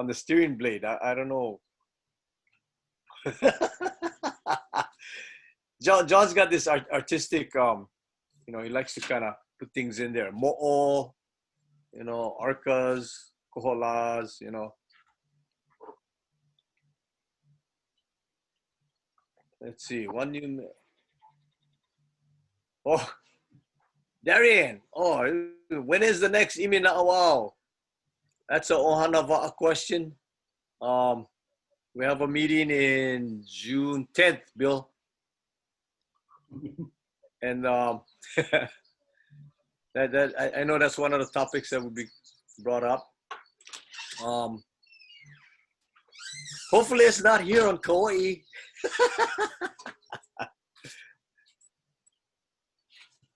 the steering blade. I don't know. John's got this artistic. He likes to kind of put things in there. Mo'o, orcas, koholas, Let's see. One new. Oh, Darian. Oh, when is the next Imi Na'awao? That's a Ohana question. We have a meeting in June 10th, Bill. And I know that's one of the topics that would be brought up. Hopefully it's not here on Kauai.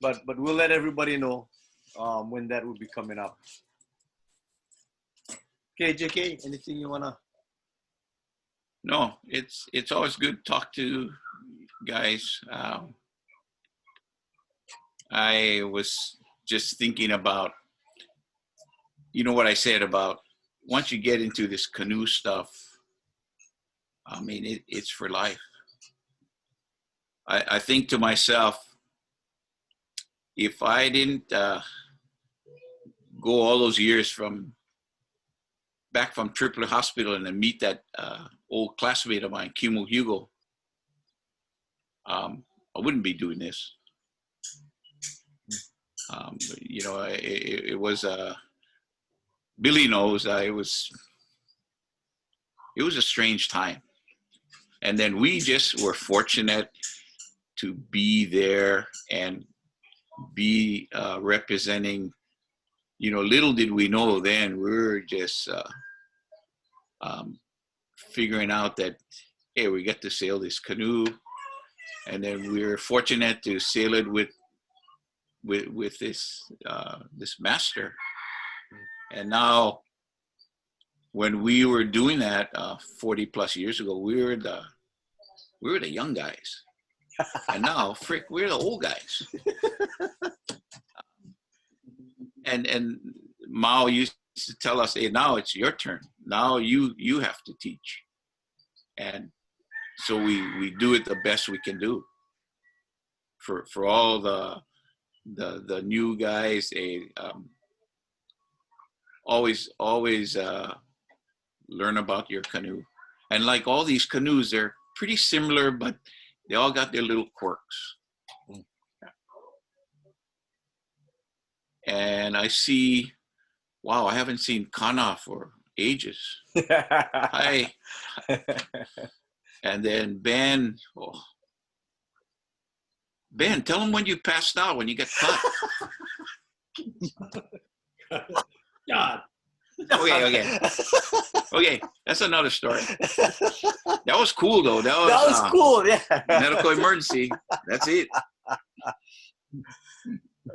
But we'll let everybody know when that will be coming up. Okay, JK, anything you wanna? No, it's always good to talk to guys. I was just thinking about, what I said about once you get into this canoe stuff, I mean, it's for life. I think to myself, if I didn't go all those years back from Tripoli Hospital and then meet that old classmate of mine, Kimo Hugo, I wouldn't be doing this. It was Billy knows it was a strange time, and then we just were fortunate to be there and be representing you know, little did we know then, we were just figuring out that, hey, we get to sail this canoe, and then we were fortunate to sail it with this this master. And now, when we were doing that 40 plus years ago, we were the young guys, and now, frick, we're the old guys. And Mao used to tell us, hey, now it's your turn. Now you have to teach. And so we do it the best we can do. For all the new guys, always learn about your canoe. And like all these canoes, they're pretty similar, but they all got their little quirks. And I see, wow, I haven't seen Kana for ages. Hi. And then Ben, oh. Ben, tell him when you passed out, when you get cut. God. Okay, that's another story. That was cool, though. That was cool, yeah. Medical emergency. That's it.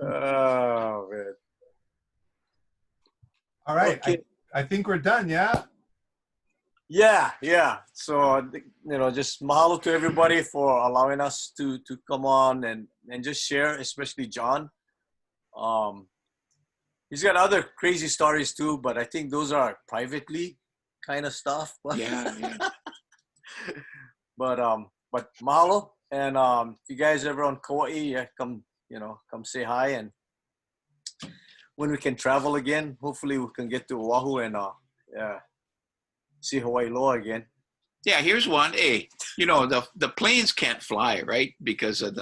Oh, man. All right. Okay. I think we're done, yeah? Yeah. So, you know, just mahalo to everybody for allowing us to come on and just share, especially John. He's got other crazy stories too, but I think those are privately kind of stuff. Yeah. But mahalo. And if you guys ever on Kauai, yeah, come say hi. And when we can travel again, hopefully we can get to Oahu and see Hawaii Loa again. Yeah, here's one. Hey, you know, the planes can't fly, right? Because of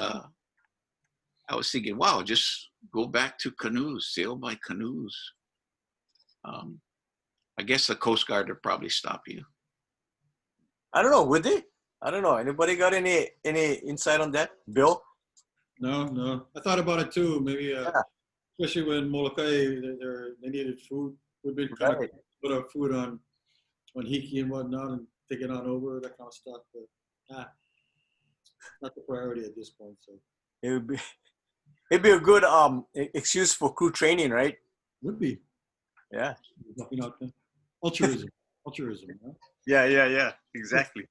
I was thinking, wow, just go back to canoes, sail by canoes. I guess the Coast Guard would probably stop you. I don't know, would they? I don't know. Anybody got any insight on that? Bill? No. I thought about it too. Maybe, especially when Molokai, they needed food. We've been kind of put our food on Hiki and whatnot and take it on over, that kind of stuff. But not the priority at this point. So it'd be a good excuse for crew training, right? Would be. Yeah. You know, altruism. Huh? Yeah. Exactly.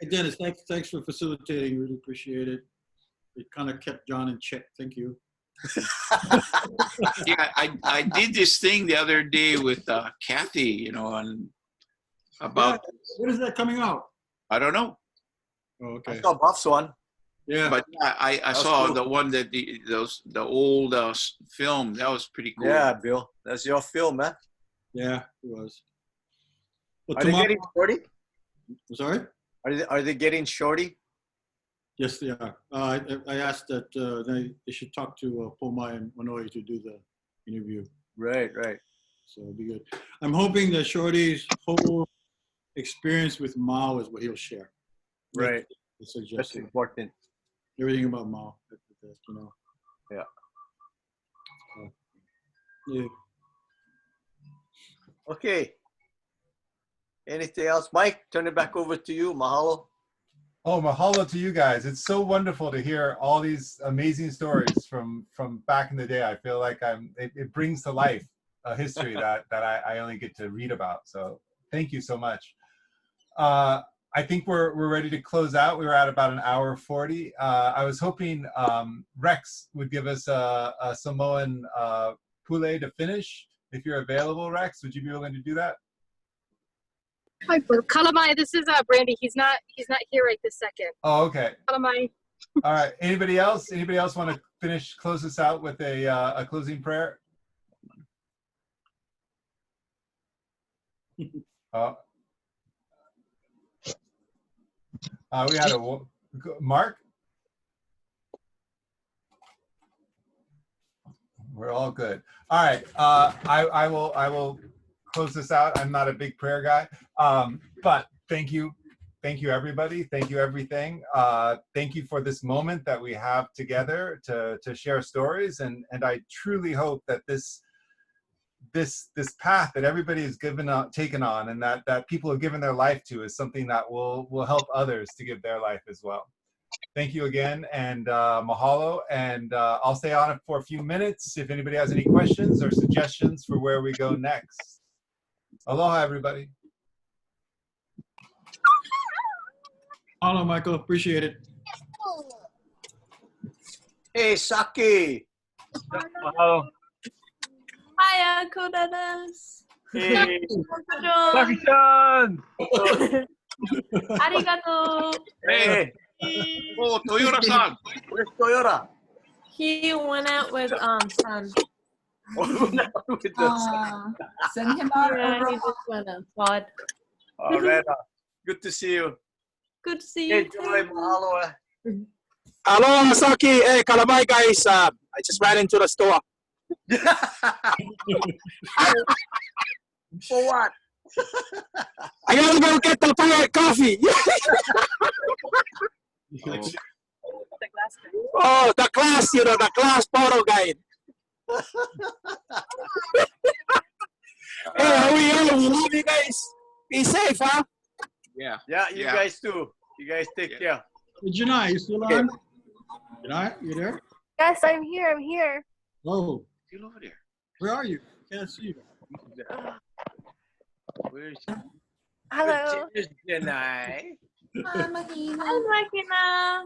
Hey Dennis, thanks for facilitating. Really appreciate it. It kind of kept John in check. Thank you. Yeah, I did this thing the other day with Kathy, you know, about. Yeah, when is that coming out? I don't know. Oh, okay. I saw Buff's one. Yeah. But I saw cool. The one that the old film. That was pretty cool. Yeah, Bill, that's your film, man. Yeah, it was. Well, are they getting shorty? Sorry? Are they getting shorty? Yes, they are. I asked that they should talk to Pomai and Manoy to do the interview. Right. So it'll be good. I'm hoping that Shorty's whole experience with Mao is what he'll share. Right. That's important. Everything about Mao, you know. Yeah. Yeah. Okay. Anything else? Mike, turn it back over to you. Mahalo. Oh, mahalo to you guys. It's so wonderful to hear all these amazing stories from back in the day. I feel like it brings to life a history that I only get to read about. So thank you so much. I think we're ready to close out. We were at about an hour 40. I was hoping Rex would give us a Samoan pule to finish. If you're available, Rex, would you be willing to do that? Hi, Kalamai. This is Brandy. He's not here right this second. Oh, okay. Kalamai. All right. Anybody else? Anybody else want to close this out with a closing prayer? We had Mark. We're all good. All right. I will close this out. I'm not a big prayer guy, but thank you thank you, everybody. Thank you, everything. Thank you for this moment that we have together to share stories. And I truly hope that this path that everybody has taken on, and that people have given their life to, is something that will help others to give their life as well. Thank you again, and mahalo. And I'll stay on it for a few minutes if anybody has any questions or suggestions for where we go next. Aloha, everybody. Hello, Michael. Appreciate it. Hey, Saki. Hello. Hiya, Kodadas. Hey. Saki-chan. Arigato. Hey. Oh, Toyota-san. Where's Toyota? He went out with Sun. Send him out. Yeah, he just went outside. All right. Good to see you. Good to see Hey, you. Joy, mahalo. Hello, Saki. Hey, Kalamai guys. I just ran into the store. For what? I gotta go get the pirate coffee. Oh, the class, the class photo guide. Hey, how are you? We love you guys. Be safe, huh? Yeah. Yeah, you guys too. You guys take care. Hey, Janai, you still on? Janai, you there? Yes, I'm here. I'm here. Oh, Still over there. where are you? Can't see you. Where's Hello. Good, Janai. Hi, Mahina. Hi, Makina.